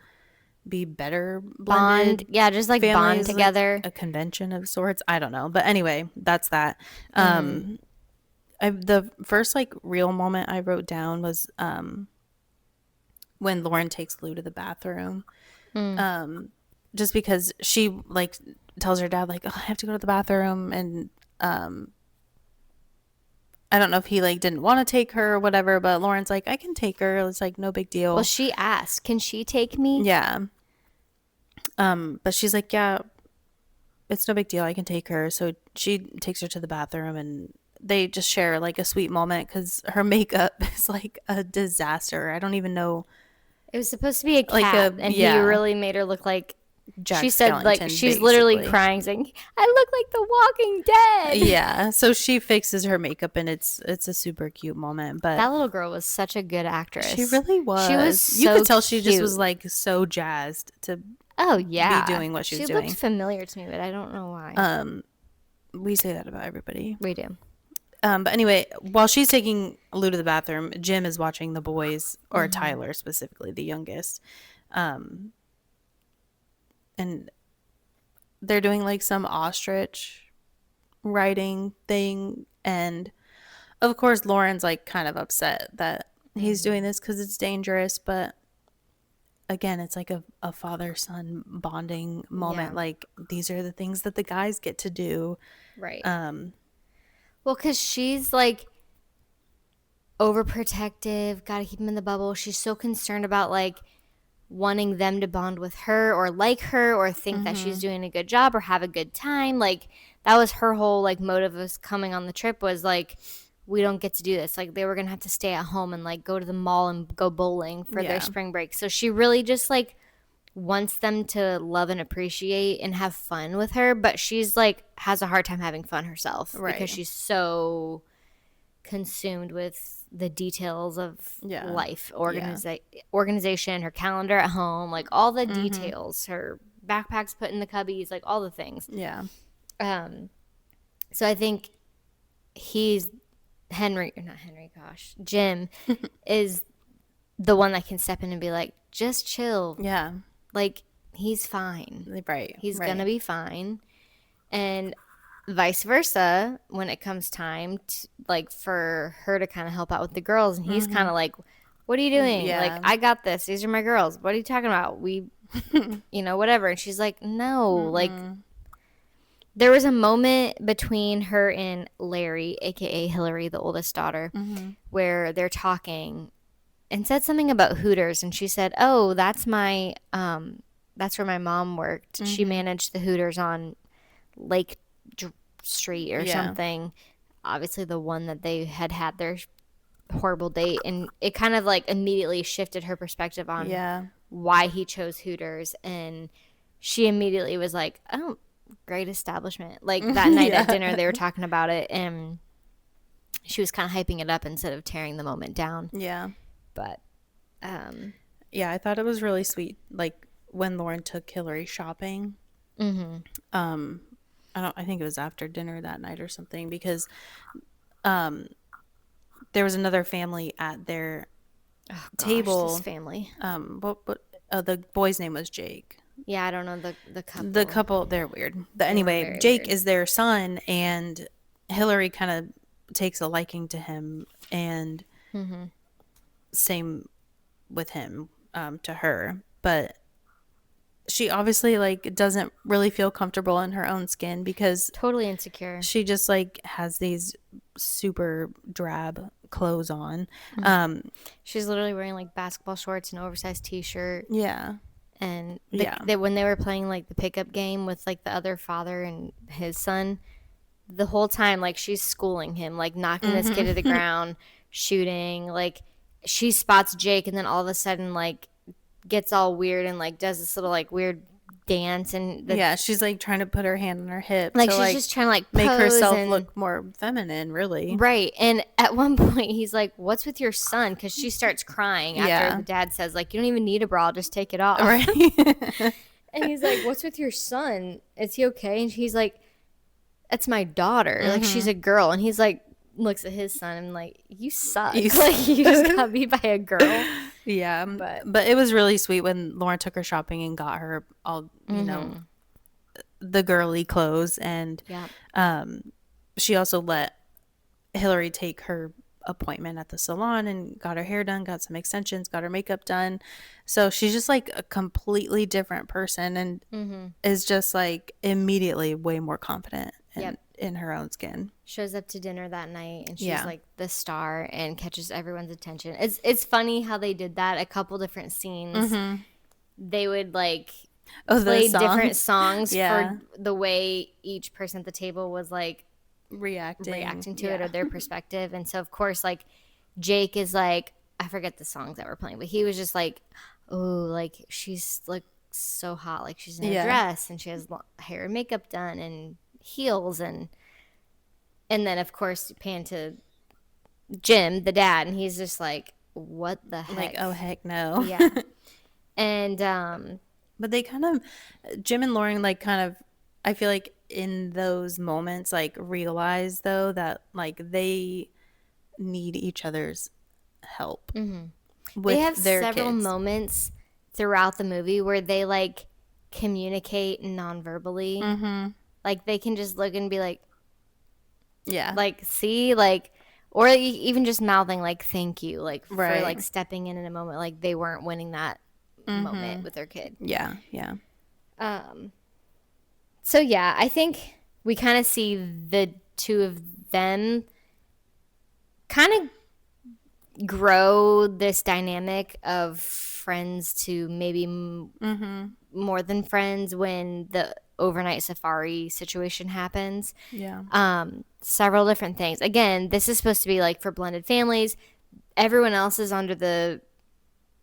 be better blended. Bond. Yeah, just like bond together. Like a convention of sorts. I don't know. But anyway, that's that. The first like real moment I wrote down was when Lauren takes Lou to the bathroom. Just because she like tells her dad like, oh, I have to go to the bathroom, and I don't know if he like didn't want to take her or whatever, but Lauren's like, I can take her. It's like no big deal. Well, she asked, can she take me? Yeah. But she's like, yeah, it's no big deal. I can take her. So she takes her to the bathroom, and they just share like a sweet moment because her makeup is like a disaster. I don't even know. It was supposed to be a cat, and he really made her look like Jack she said, Skellington, like she's basically. Literally crying, saying, "I look like the Walking Dead." Yeah, so she fixes her makeup, and it's a super cute moment. But that little girl was such a good actress. She really was. She was. You could tell cute. she just was like so jazzed to. Oh yeah, be doing what she was doing. She looked familiar to me, but I don't know why. We say that about everybody. We do. But anyway, while she's taking Lou to the bathroom, Jim is watching the boys, or Tyler specifically, the youngest. And they're doing like some ostrich riding thing. And of course, Lauren's like kind of upset that he's doing this because it's dangerous. But again, it's like a father-son bonding moment. Yeah. Like these are the things that the guys get to do. Right. Well, because she's like overprotective, gotta keep him in the bubble. She's so concerned about like wanting them to bond with her or like her or think that she's doing a good job or have a good time. Like that was her whole like motive of us coming on the trip, was like, we don't get to do this. Like they were gonna have to stay at home and like go to the mall and go bowling for their spring break. So she really just like wants them to love and appreciate and have fun with her, but she's like has a hard time having fun herself, right? Because she's so consumed with the details of life, Yeah. organization, her calendar at home, like all the details, her backpacks put in the cubbies, like all the things. Yeah. So I think Jim is the one that can step in and be like, just chill. Yeah. Like, he's fine. Right. He's going to be fine. And vice versa when it comes time to, like, for her to kind of help out with the girls. And he's kind of like, what are you doing? Yeah. Like, I got this. These are my girls. What are you talking about? We, whatever. And she's like, no. Like, there was a moment between her and Larry, a.k.a. Hillary, the oldest daughter, where they're talking and said something about Hooters. And she said, oh, that's where my mom worked. She managed the Hooters on Lake Street or something. Obviously the one that they had their horrible date. And it kind of like immediately shifted her perspective on why he chose Hooters. And she immediately was like, oh, great establishment. Like that night at dinner they were talking about it, and she was kind of hyping it up instead of tearing the moment down. But I thought it was really sweet, like when Lauren took Hillary shopping. I think it was after dinner that night or something, because there was another family at their table. This family. The boy's name was Jake. Yeah, I don't know the couple. The couple, they're weird. But anyway, Jake is their son, and Hillary kind of takes a liking to him, and same with him to her. But she obviously like doesn't really feel comfortable in her own skin because totally insecure. She just like has these super drab clothes on. She's literally wearing like basketball shorts and an oversized t-shirt. Yeah. And when they were playing like the pickup game with like the other father and his son, the whole time like she's schooling him, like knocking this kid to the ground, shooting. Like she spots Jake and then all of a sudden like gets all weird and like does this little like weird dance, and she's like trying to put her hand on her hip, like she's just trying to like make herself look more feminine, really. Right. And at one point he's like, what's with your son? Because she starts crying after the dad says like, you don't even need a bra, just take it off. Right. And he's like, what's with your son? Is he okay? And he's like, that's my daughter. Like she's a girl. And he's like, looks at his son and like, you suck. Like you just got beat by a girl. Yeah, but it was really sweet when Lauren took her shopping and got her all, you know, the girly clothes. And she also let Hillary take her appointment at the salon and got her hair done, got some extensions, got her makeup done. So she's just like a completely different person, and is just like immediately way more confident in her own skin. Shows up to dinner that night and she's like the star and catches everyone's attention. It's funny how they did that. A couple different scenes. They would like play different songs for the way each person at the table was like reacting to it, or their perspective. And so of course like Jake is like, I forget the songs that were playing, but he was just like, oh, like she's like so hot, like she's in a dress and she has hair and makeup done and heels, and then of course pan to Jim, the dad, and he's just like, what the heck? Like, oh heck no. Yeah. And but they kind of, Jim and Lauren like kind of, I feel like in those moments like realize though that like they need each other's help. With they have their several kids. moments throughout the movie where they like communicate non-verbally. Like they can just look and be like, like, see, like, or even just mouthing like thank you, like for like stepping in a moment like they weren't winning that moment with their kid. So yeah, I think we kind of see the two of them kind of grow this dynamic of friends to maybe more than friends when the overnight safari situation happens. Several different things. Again, this is supposed to be like for blended families. Everyone else is under the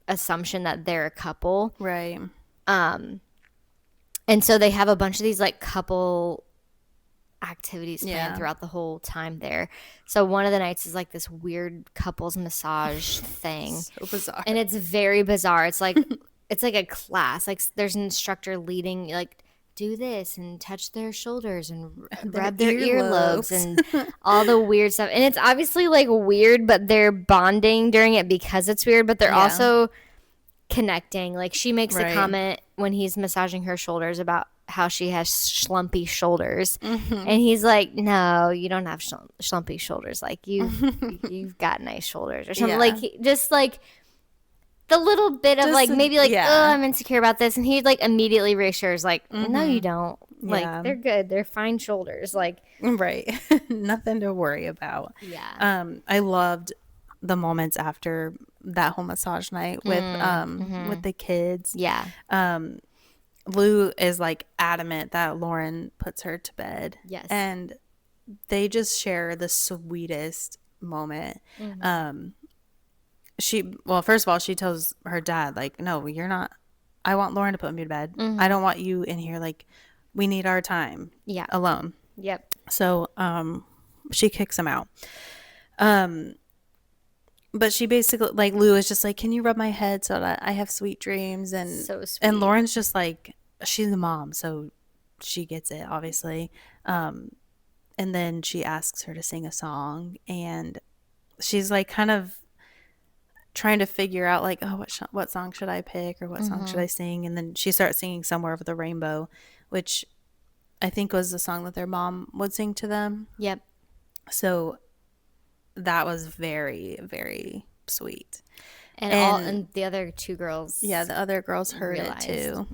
assumption that they're a couple. Right. And so they have a bunch of these like couple activities planned throughout the whole time there. So one of the nights is like this weird couples massage thing. So bizarre. And it's very bizarre. It's like a class. Like there's an instructor leading, like, do this and touch their shoulders and rub their earlobes and all the weird stuff. And it's obviously like weird, but they're bonding during it because it's weird, but they're also connecting. Like she makes a comment when he's massaging her shoulders about how she has schlumpy shoulders, and he's like, no, you don't have schlumpy shoulders, like you've got nice shoulders or something. Like just like the little bit of like maybe like, oh, I'm insecure about this, and he like immediately reassures like, no, you don't, like they're good, they're fine shoulders, like nothing to worry about. I loved the moments after that whole massage night with the kids. Lou is like adamant that Lauren puts her to bed. And they just share the sweetest moment. First of all, she tells her dad, like, no, you're not, I want Lauren to put me to bed. I don't want you in here. Like, we need our time alone. So she kicks him out. But she basically, like, Lou is just like, can you rub my head so that I have sweet dreams? And so sweet. And Lauren's just like, she's the mom, so she gets it, obviously. And then she asks her to sing a song, and she's like kind of trying to figure out like, oh, what song should I pick, or what song should I sing? And then she starts singing Somewhere Over the Rainbow, which I think was the song that their mom would sing to them. So that was very, very sweet. And the other two girls, the other girls heard it too.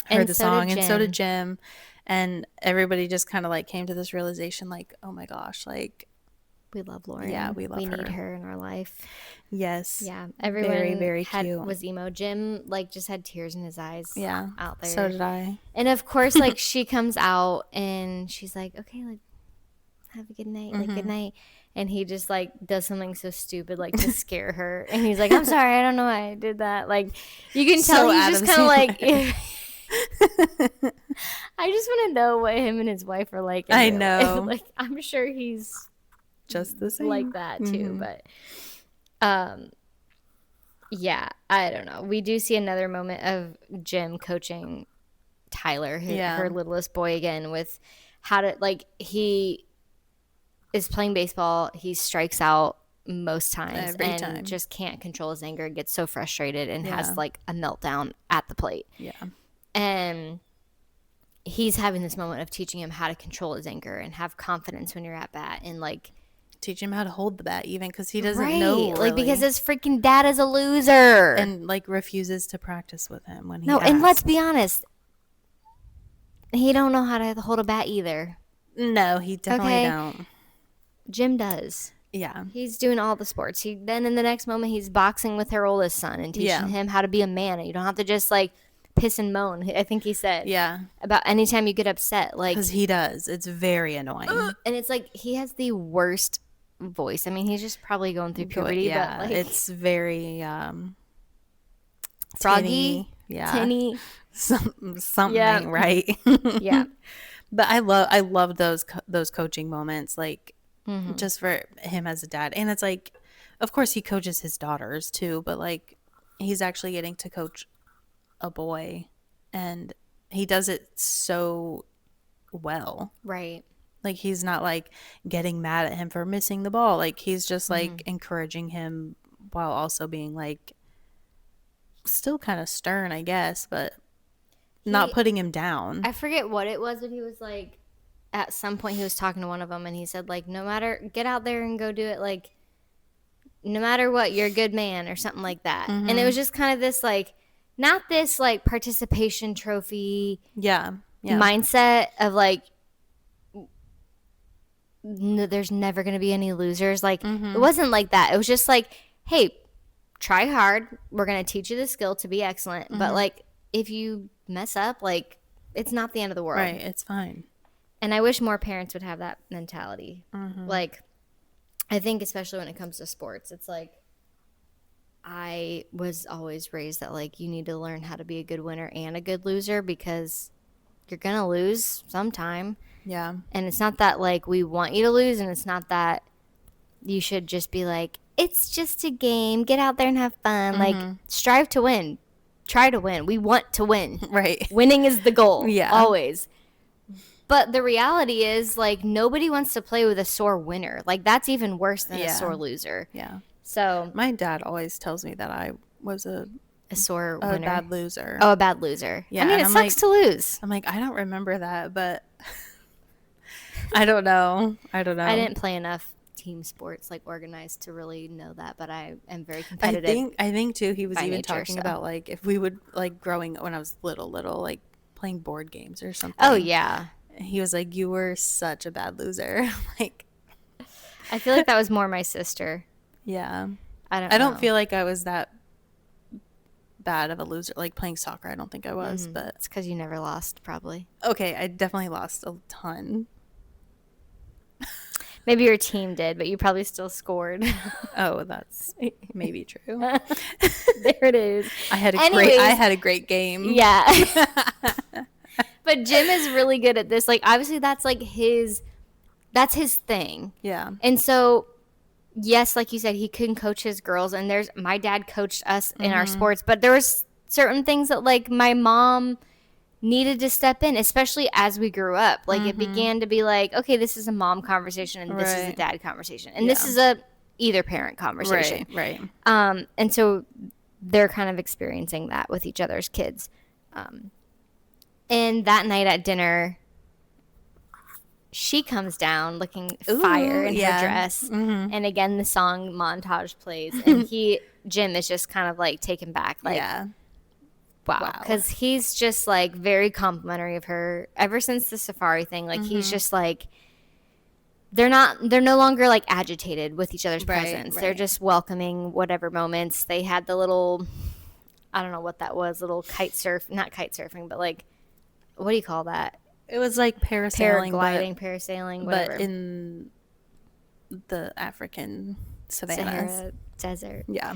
Heard the song, and so did Jim. And everybody just kind of like came to this realization, like, oh my gosh, like, we love Lauren. We love her. We need her in our life. Everyone very, very cute. Was emo. Jim like just had tears in his eyes. Out there. So did I. And of course, like she comes out and she's like, okay, like have a good night, like good night. And he just like does something so stupid, like to scare her. And he's like, I'm sorry, I don't know why I did that. Like you can tell he's just kind of like. I just want to know what him and his wife are like. I know. Like I'm sure he's just the same like that too, but I don't know. We do see another moment of Jim coaching Tyler, her littlest boy, again, with how to, like, he is playing baseball, he strikes out most times and just can't control his anger, gets so frustrated and has like a meltdown at the plate. And he's having this moment of teaching him how to control his anger and have confidence when you're at bat, and like teach him how to hold the bat, even because he doesn't know, really. Like because his freaking dad is a loser and like refuses to practice with him when he asks. And let's be honest, he don't know how to hold a bat either. No, he definitely don't. Jim does. He's doing all the sports. Then in the next moment he's boxing with her oldest son and teaching him how to be a man, and you don't have to just like piss and moan, I think he said. About anytime you get upset, like, because he does. It's very annoying. And it's like he has the worst voice. I mean, he's just probably going through puberty. But like, it's very froggy, tinny, something, right? But I love those coaching moments, like just for him as a dad. And it's like, of course he coaches his daughters too, but like he's actually getting to coach a boy, and he does it so well. Like he's not like getting mad at him for missing the ball. Like he's just like encouraging him while also being like still kind of stern, I guess, but not putting him down. I forget what it was, but he was like, at some point he was talking to one of them and he said like, no matter, get out there and go do it, like no matter what, you're a good man, or something like that. And it was just kind of this like, not this like participation trophy mindset of like, there's never going to be any losers. Like it wasn't like that. It was just like, hey, try hard. We're going to teach you the skill to be excellent. But like if you mess up, like it's not the end of the world. Right. It's fine. And I wish more parents would have that mentality. Like I think especially when it comes to sports, it's like, I was always raised that like you need to learn how to be a good winner and a good loser, because you're gonna lose sometime. Yeah. And it's not that, like, we want you to lose, and it's not that you should just be like, it's just a game. Get out there and have fun. Like, strive to win. Try to win. We want to win. Right. Winning is the goal. Yeah. Always. But the reality is, like, nobody wants to play with a sore winner. Like, that's even worse than a sore loser. Yeah. So my dad always tells me that I was a sore winner. A bad loser. Oh, a bad loser. Yeah. I mean, it sucks to lose. I'm like, I don't remember that, but I don't know. I didn't play enough team sports, like, organized, to really know that, but I am very competitive. I think too, he was even nature, talking about, like, if we would, like, growing when I was little, like, playing board games or something. Oh, yeah. He was like, you were such a bad loser. Like, I feel like that was more my sister. Yeah. I don't feel like I was that bad of a loser. Like, playing soccer, I don't think I was, but it's because you never lost, probably. Okay, I definitely lost a ton. Maybe your team did, but you probably still scored. Oh, that's maybe true. There it is. I had a great game. Yeah. But Jim is really good at this. Like, obviously that's his thing. Yeah. And so, yes, like you said, he couldn't coach his girls, and my dad coached us in our sports, but there was certain things that, like, my mom needed to step in, especially as we grew up. Like, it began to be like, okay, this is a mom conversation, and this is a dad conversation, and this is a either parent conversation. Right. And so they're kind of experiencing that with each other's kids. And that night at dinner, she comes down looking fire in her dress. And again, the song montage plays. And Jim is just kind of, like, taken back. Like, wow. Because he's just, like, very complimentary of her ever since the safari thing. Like, he's just, like, they're no longer, like, agitated with each other's presence. They're just welcoming whatever moments. They had the little, I don't know what that was, little not kite surfing, but, like, what do you call that? It was like parasailing, parasailing, whatever. But in the African savannas. Sahara desert. Yeah.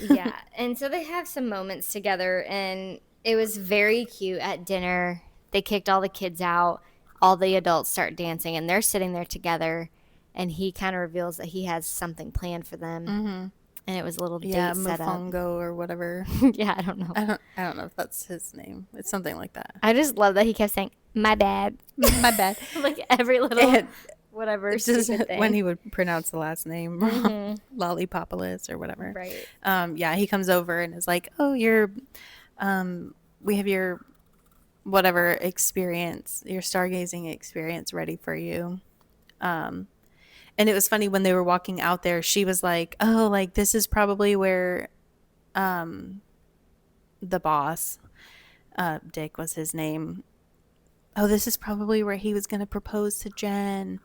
Yeah. And so they have some moments together, and it was very cute at dinner. They kicked all the kids out. All the adults start dancing, and they're sitting there together, and he kind of reveals that he has something planned for them. And it was a little date set up. Mofongo or whatever. Yeah, I don't know. I don't know if that's his name. It's something like that. I just love that he kept saying, my bad. My bad. Like, every little whatever stupid thing. When he would pronounce the last name, Lollipopoulos or whatever. Right. Yeah, he comes over and is like, oh, we have your whatever experience, your stargazing experience ready for you. And it was funny when they were walking out there, she was like, oh, like, this is probably where the boss, Dick was his name. Oh, this is probably where he was going to propose to Jen.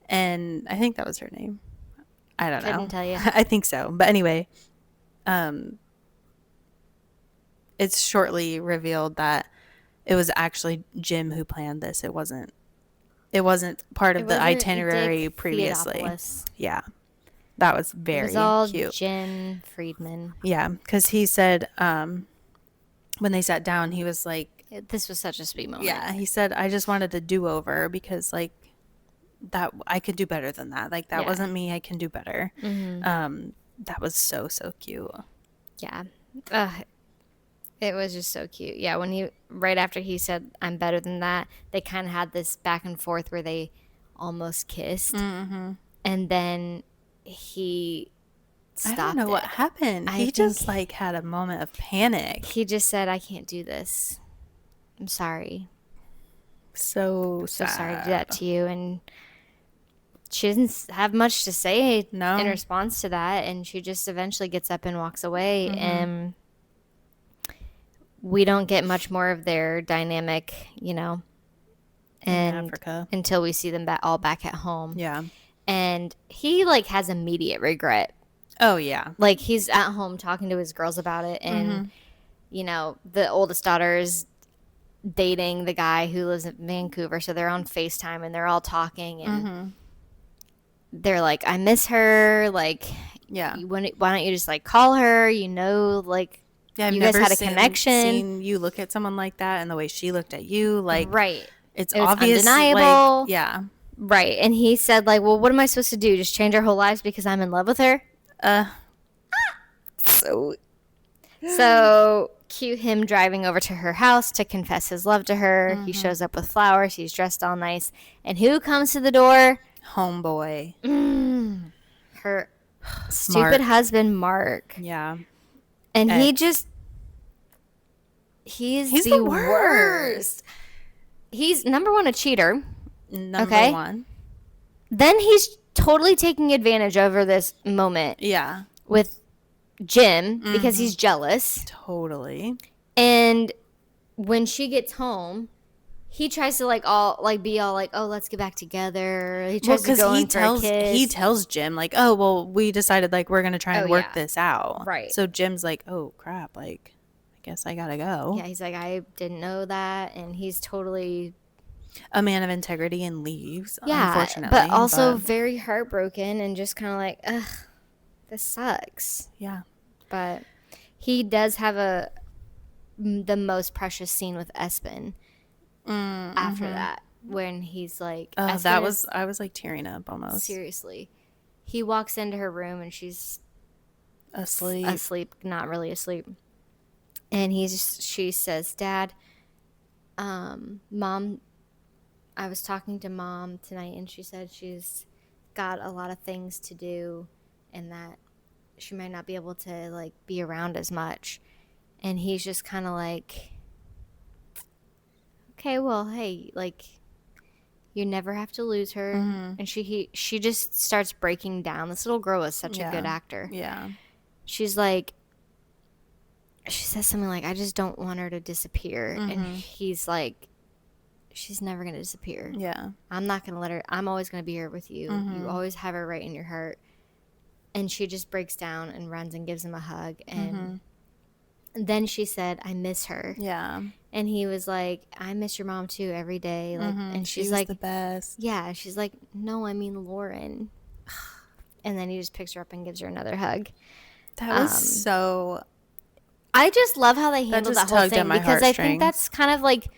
And I think that was her name. I don't know. Couldn't tell you. I think so. But anyway, it's shortly revealed that it was actually Jim who planned this. It wasn't part of the itinerary Dick previously. Yeah. That was very cute. It was all cute. Jen Friedman. Yeah, because he said when they sat down, he was like, this was such a sweet moment. Yeah, he said, I just wanted a do-over because, like, that I could do better than that. Like, that wasn't me. I can do better. That was so cute. Yeah. It was just so cute. Yeah, right after he said, I'm better than that, they kind of had this back and forth where they almost kissed. And then he stopped. I don't know what happened. He just, like, had a moment of panic. He just said, I can't do this. I'm sorry. So sorry to do that to you. And she didn't have much to say in response to that. And she just eventually gets up and walks away. And we don't get much more of their dynamic, and in Africa until we see them all back at home. Yeah. And he, like, has immediate regret. Oh, yeah. Like, he's at home talking to his girls about it. And, the oldest daughter is dating the guy who lives in Vancouver. So they're on FaceTime and they're all talking. And they're like, I miss her. Like, yeah. Why don't you just, like, call her? Like, yeah, I've you never guys had a connection. Seen you look at someone like that and the way she looked at you. Like, right. It's It was obvious, undeniable. like, yeah. Right. And he said, like, well, what am I supposed to do? Just change our whole lives because I'm in love with her? So cue him driving over to her house to confess his love to her. He shows up with flowers. He's dressed all nice. And who comes to the door? Homeboy. Her stupid husband, Mark. Yeah. And he's the worst. He's, number one, a cheater. Number one. Then he's totally taking advantage over this moment. Yeah. With Jim because he's jealous. Totally. And when she gets home, he tries to be all like, oh, let's get back together. He tries to go in for a kiss. He tells Jim, like, oh, well, we decided, like, we're going to try and work this out. Right. So Jim's like, oh, crap, like, I guess I got to go. Yeah, he's like, I didn't know that. And he's totally a man of integrity and leaves, unfortunately. But also very heartbroken and just kind of like, ugh, this sucks. Yeah. But he does have the most precious scene with Espen after that, when he's like, I was like tearing up almost. Seriously. He walks into her room and she's asleep, not really asleep. And she says, Dad, Mom, I was talking to Mom tonight and she said she's got a lot of things to do and that she might not be able to, like, be around as much. And he's just kind of like, okay, well, hey, like, you never have to lose her. And she just starts breaking down. This little girl is such a good actor. Yeah. She's like, she says something like, I just don't want her to disappear. And he's like, she's never going to disappear. Yeah. I'm not going to let her. I'm always going to be here with you. You always have her right in your heart. And she just breaks down and runs and gives him a hug. And then she said, I miss her. Yeah. And he was like, I miss your mom too every day. Like, and she's like, the best. Yeah. She's like, no, I mean Lauren. And then he just picks her up and gives her another hug. That was so. I just love how they handled that whole thing, because I think that's kind of like,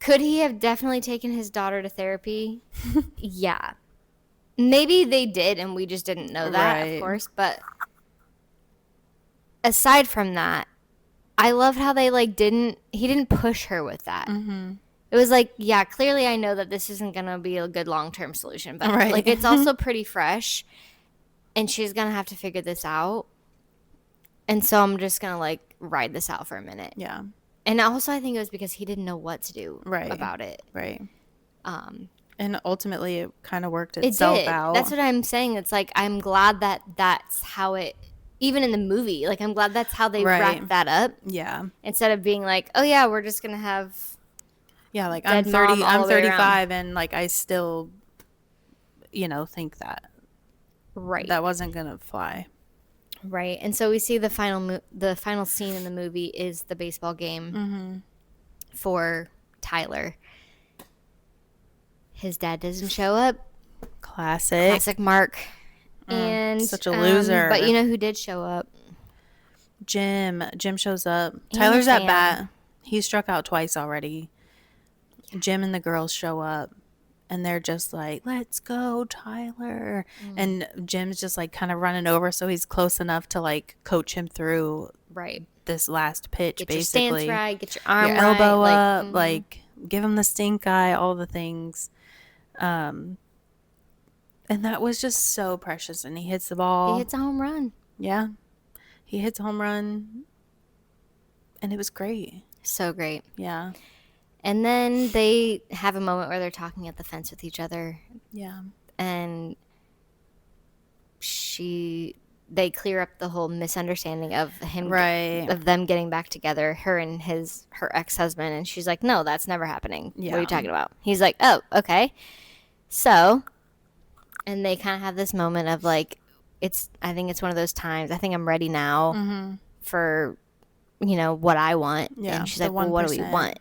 could he have definitely taken his daughter to therapy? Yeah. Maybe they did and we just didn't know that, of course. But aside from that, I loved how they he didn't push her with that. It was like, yeah, clearly I know that this isn't going to be a good long-term solution. But like, it's also pretty fresh and she's going to have to figure this out. And so I'm just going to, like, ride this out for a minute. Yeah. And also I think it was because he didn't know what to do about it. Right. And ultimately it kind of worked itself out. That's what I'm saying. It's like, I'm glad that that's how it, even in the movie, like, I'm glad that's how they wrapped that up. Yeah. Instead of being like, oh yeah, we're just going to have. Yeah. Like, I'm 35 and, like, I still, think that. Right. That wasn't going to fly. Right. And so we see the final scene in the movie is the baseball game for Tyler. His dad doesn't show up. Classic Mark. And such a loser. But you know who did show up? Jim shows up. Tyler's at bat. He struck out twice already. Yeah. Jim and the girls show up. And they're just like, let's go, Tyler. And Jim's just, like, kind of running over, so he's close enough to, like, coach him through this last pitch, get basically. Get your stance right, get your arm your elbow up, like, give him the stink eye, all the things. And that was just so precious. And he hits the ball. He hits a home run. Yeah. He hits a home run. And it was great. So great. Yeah. And then they have a moment where they're talking at the fence with each other. Yeah. And they clear up the whole misunderstanding of him, of them getting back together, her and her ex-husband. And she's like, no, that's never happening. Yeah. What are you talking about? He's like, oh, okay. So, and they kind of have this moment of, like, I think it's one of those times, I think I'm ready now for, what I want. Yeah, and she's like, well, what do we want?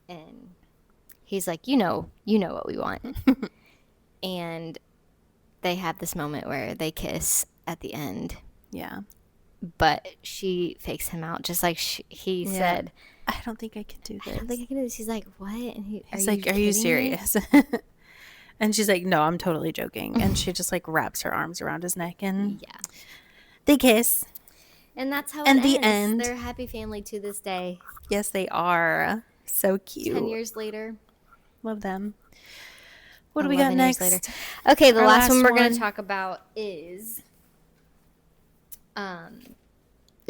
And he's like, you know what we want. And they have this moment where they kiss at the end. Yeah. But she fakes him out, just like he said. I don't think I can do this. I don't think I can do this. He's like, what? And he's like, are you serious? And she's like, no, I'm totally joking. And she just like wraps her arms around his neck and they kiss. And that's how it ends. The end. They're a happy family to this day. Yes, they are. So cute. 10 years later. Love them. What do we got next? Later. Okay, the last one we're going to talk about is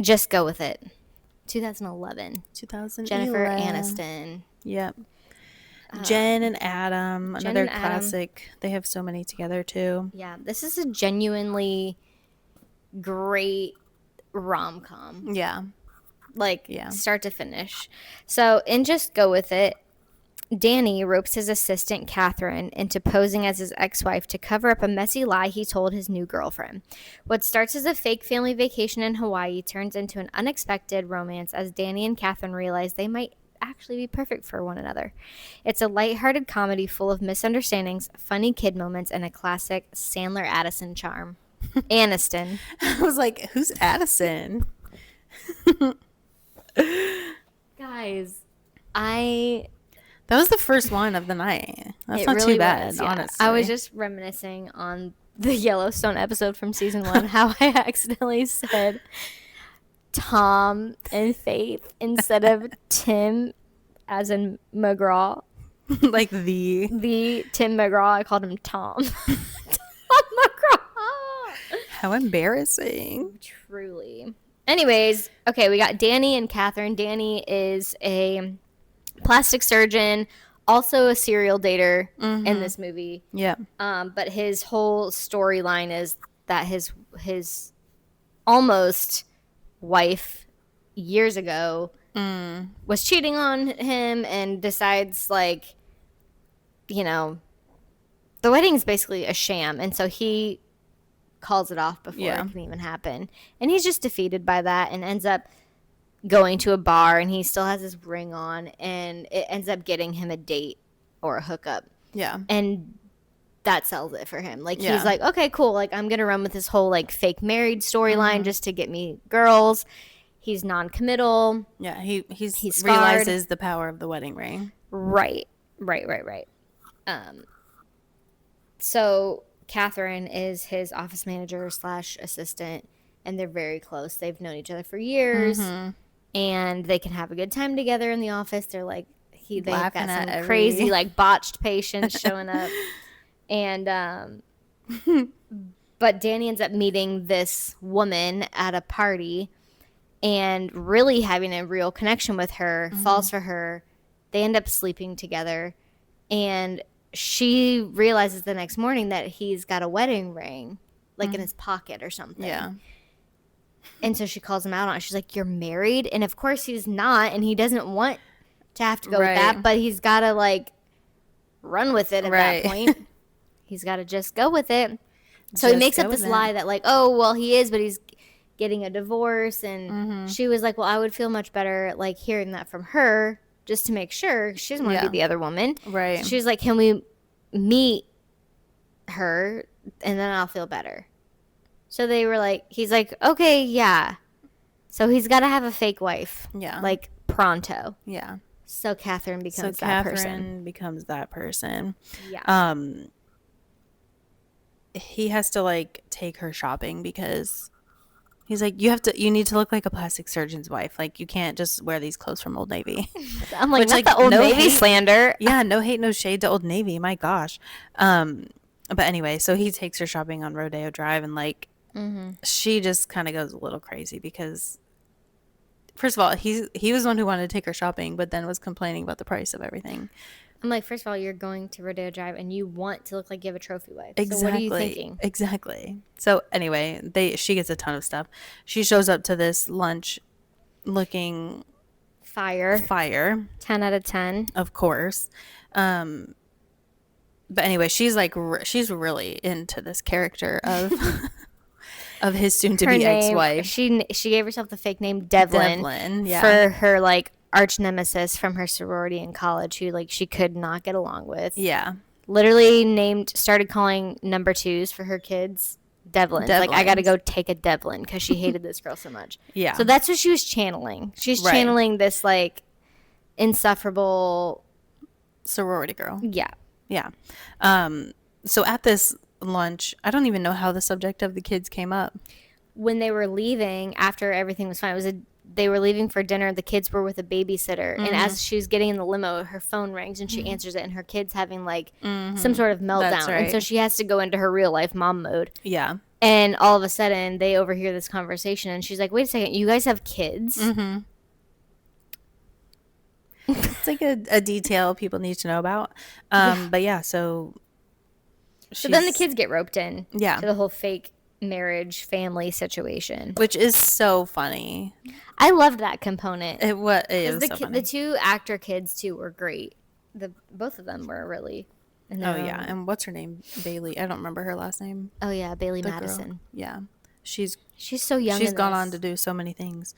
Just Go With It. 2011. Jennifer Aniston. Yep. Jen and Adam. Another classic. They have so many together, too. Yeah. This is a genuinely great rom-com. Yeah. Like, start to finish. So, in Just Go With It, Danny ropes his assistant, Catherine, into posing as his ex-wife to cover up a messy lie he told his new girlfriend. What starts as a fake family vacation in Hawaii turns into an unexpected romance as Danny and Catherine realize they might actually be perfect for one another. It's a lighthearted comedy full of misunderstandings, funny kid moments, and a classic Sandler-Addison charm. Aniston. I was like, who's Addison? Guys, that was the first one of the night. That's not really too bad, honestly. I was just reminiscing on the Yellowstone episode from season 1, how I accidentally said Tom and Faith instead of Tim, as in McGraw. Like the Tim McGraw. I called him Tom. Tom McGraw. How embarrassing. Truly. Anyways, okay, we got Danny and Catherine. Danny is a plastic surgeon, also a serial dater in this movie. Yeah. But his whole storyline is that his almost wife years ago was cheating on him and decides, like, you know, the wedding is basically a sham. And so he calls it off before it can even happen. And he's just defeated by that and ends up going to a bar, and he still has his ring on, and it ends up getting him a date or a hookup. Yeah. And that sells it for him. Like, he's like, okay, cool. Like, I'm going to run with this whole, like, fake married storyline just to get me girls. He's non-committal. Yeah, he realizes the power of the wedding ring. Right. So Catherine is his office manager / assistant, and they're very close. They've known each other for years, and they can have a good time together in the office. They're like, they've got some crazy, like, botched patients showing up. And, but Danny ends up meeting this woman at a party and really having a real connection with her, falls for her. They end up sleeping together, and she realizes the next morning that he's got a wedding ring, like, in his pocket or something. Yeah. And so she calls him out on it. She's like, you're married? And of course he's not, and he doesn't want to have to go with that, but he's got to, like, run with it at that point. He's got to just go with it. So he makes up this lie that, like, oh, well, he is, but he's getting a divorce. And she was like, well, I would feel much better, like, hearing that from her just to make sure. She doesn't want to be the other woman. Right. So she's like, can we meet her, and then I'll feel better. So they were like, he's like, okay, yeah. So he's got to have a fake wife. Yeah. Like, pronto. Yeah. So Catherine becomes that person. Yeah. He has to, like, take her shopping because he's like, you need to look like a plastic surgeon's wife. Like, you can't just wear these clothes from Old Navy. I'm like, not the Old Navy slander. Yeah, no hate, no shade to Old Navy. My gosh. But anyway, so he takes her shopping on Rodeo Drive, and, like, she just kind of goes a little crazy because, first of all, he was the one who wanted to take her shopping, but then was complaining about the price of everything. I'm like, first of all, you're going to Rodeo Drive and you want to look like you have a trophy wife. Exactly. So what are you thinking? Exactly. So anyway, she gets a ton of stuff. She shows up to this lunch looking fire. 10 out of 10. Of course. But anyway, she's really into this character of of his soon-to-be ex-wife. She gave herself the fake name Devlin for her, like, arch nemesis from her sorority in college who, like, she could not get along with. Yeah. Literally started calling number 2s for her kids Devlin. Like, I got to go take a Devlin because she hated this girl so much. Yeah. So that's what she was channeling. She's channeling this, like, insufferable sorority girl. Yeah. Yeah. So at this lunch, I don't even know how the subject of the kids came up. When they were leaving, after everything was fine, they were leaving for dinner. The kids were with a babysitter, and as she was getting in the limo, her phone rings and she answers it, and her kid's having like some sort of meltdown, That's right. and so she has to go into her real life mom mode. Yeah. And all of a sudden, they overhear this conversation, and she's like, "Wait a second, you guys have kids?" It's like a detail people need to know about. But yeah, so then the kids get roped in Yeah. to the whole fake marriage family situation, which is so funny. I loved that component. It was so funny. The two actor kids too were great. Both of them were really. Yeah, and what's her name? Bailey. I don't remember her last name. Oh yeah, Bailey Madison. Girl. Yeah, she's so young. She's gone on to do so many things.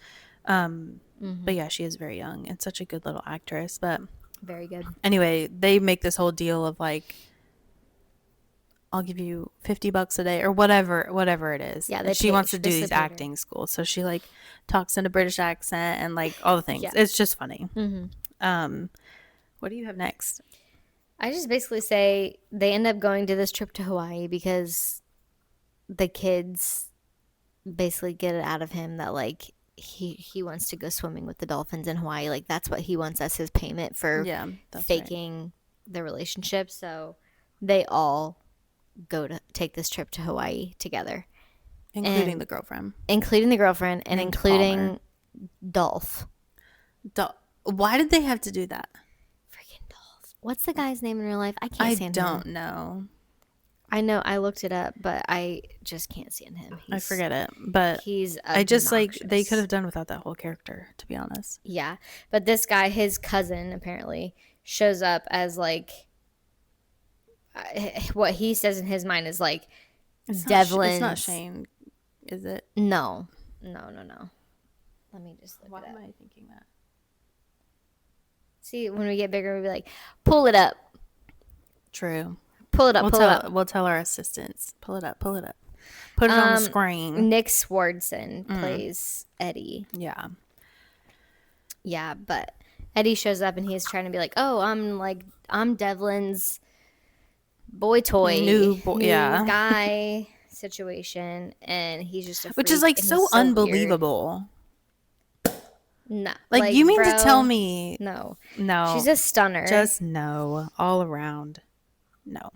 But yeah, she is very young and such a good little actress. But very good. Anyway, they make this whole deal of like, I'll give you $50 a day or whatever it is. Yeah, she wants to do these acting schools, so she like talks in a British accent and like all the things. Yeah. It's just funny. What do you have next? I just basically say they end up going to this trip to Hawaii because the kids basically get it out of him that like he wants to go swimming with the dolphins in Hawaii. Like that's what he wants as his payment for faking the relationship. So they all go to take this trip to Hawaii together, including the girlfriend, and including Dolph. Why did they have to do that? Freaking Dolph. What's the guy's name in real life? I can't stand him. I don't know. I know I looked it up, but I just can't stand him. I forget it, but he's obnoxious. I just like they could have done without that whole character, to be honest. Yeah, but this guy, his cousin, apparently shows up as like what he says in his mind is like Devlin's. It's not Shane, is it? No. Let me just look. Why am I thinking that? See, when we get bigger, we'll be like, pull it up. True. Pull it up. We'll tell our assistants. Pull it up. Put it on the screen. Nick Swardson plays Eddie. Yeah. Yeah, but Eddie shows up and he's trying to be like, "Oh, I'm Devlin's boy toy, new guy situation," and he's just a freak, which is like so unbelievable. Weird. No, like you mean to tell me? No, she's a stunner. Just no, all around. No.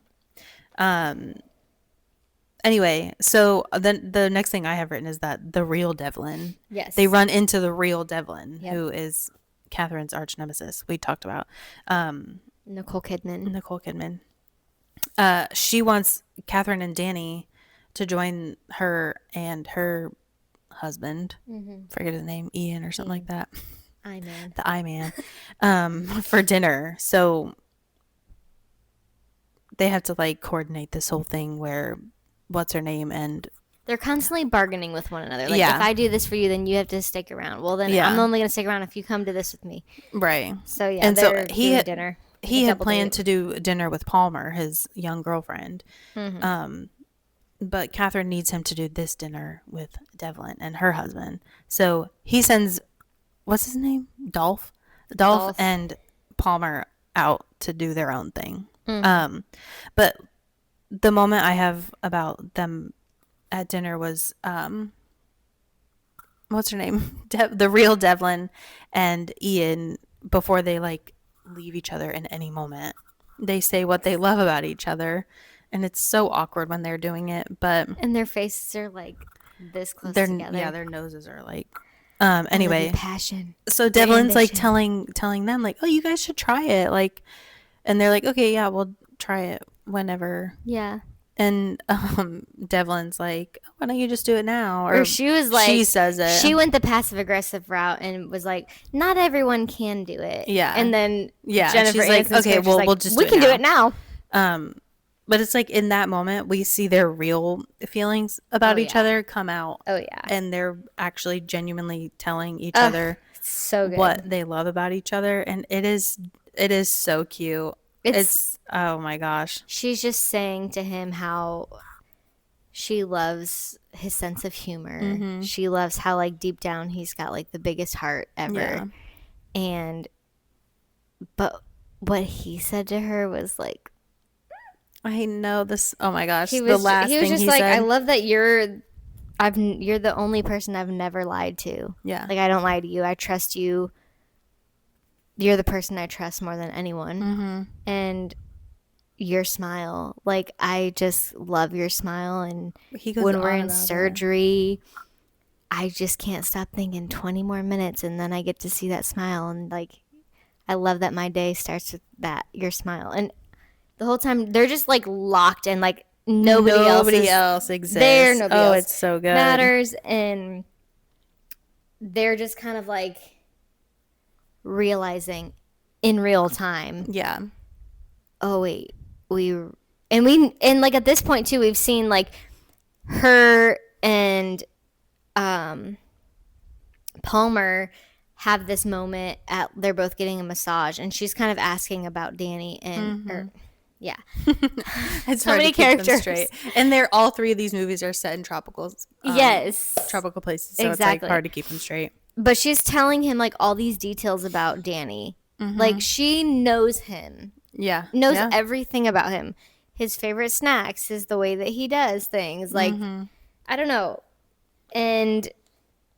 Anyway, so then the next thing I have written is that the real Devlin. Yes. They run into the real Devlin, who is Catherine's arch nemesis. We talked about. Nicole Kidman. She wants Catherine and Danny to join her and her husband. Forget his name, Ian or something like that. I-Man. The I-Man. For dinner. So they have to like coordinate this whole thing where what's her name and they're constantly bargaining with one another. Like if I do this for you, then you have to stick around. Well, then I'm only going to stick around if you come to this with me. Right. So yeah, and so he had dinner. He had planned to do dinner with Palmer, his young girlfriend. But Catherine needs him to do this dinner with Devlin and her husband. So he sends, what's his name? Dolph and Palmer out to do their own thing. But the moment I have about them at dinner was what's her name? The real Devlin and Ian, before they like leave each other in any moment, they say what they love about each other, and it's so awkward when they're doing it, but and their faces are like this close together. Yeah, their noses are like anyway, passion. So Devlin's like telling them like, oh, you guys should try it, like, and they're like, okay, yeah, we'll try it whenever. Yeah. And Devlin's like, why don't you just do it now? Or she was like, she says it. She went the passive aggressive route and was like, not everyone can do it. Yeah. And then Jennifer she's like, okay, well, like, we'll just we can do it now. But it's like in that moment we see their real feelings about each other come out. Oh yeah. And they're actually genuinely telling each other so good. What they love about each other, and it is so cute. It's oh my gosh. She's just saying to him how she loves his sense of humor. She loves how like deep down he's got like the biggest heart ever. Yeah. And But what he said to her was like, I know this. Oh my gosh, he the was last he was thing just he like, I said. love that you're the only person I've never lied to. Yeah. Like, I don't lie to you. I trust you. You're the person I trust more than anyone. Mm-hmm. And your smile, like, I just love your smile. And He goes when we're on in about it. surgery, I just can't stop thinking 20 more minutes and then I get to see that smile. And like, I love that my day starts with that, your smile. And the whole time they're just like locked and like nobody else there, exists. nobody Oh, else it's so good. matters. And they're just kind of like realizing in real time, Yeah. oh wait, and like at this point too, we've seen like her and Palmer have this moment at they're both getting a massage and she's kind of asking about Danny and yeah. It's So hard many to keep them characters. straight. And they're all three of these movies are set in tropical Yes. tropical places, so it's Exactly. like hard to keep them straight. But she's telling him like all these details about Danny. Like she knows him. Yeah. Knows Yeah. everything about him. His favorite snacks, is the way that he does things. Like I don't know. And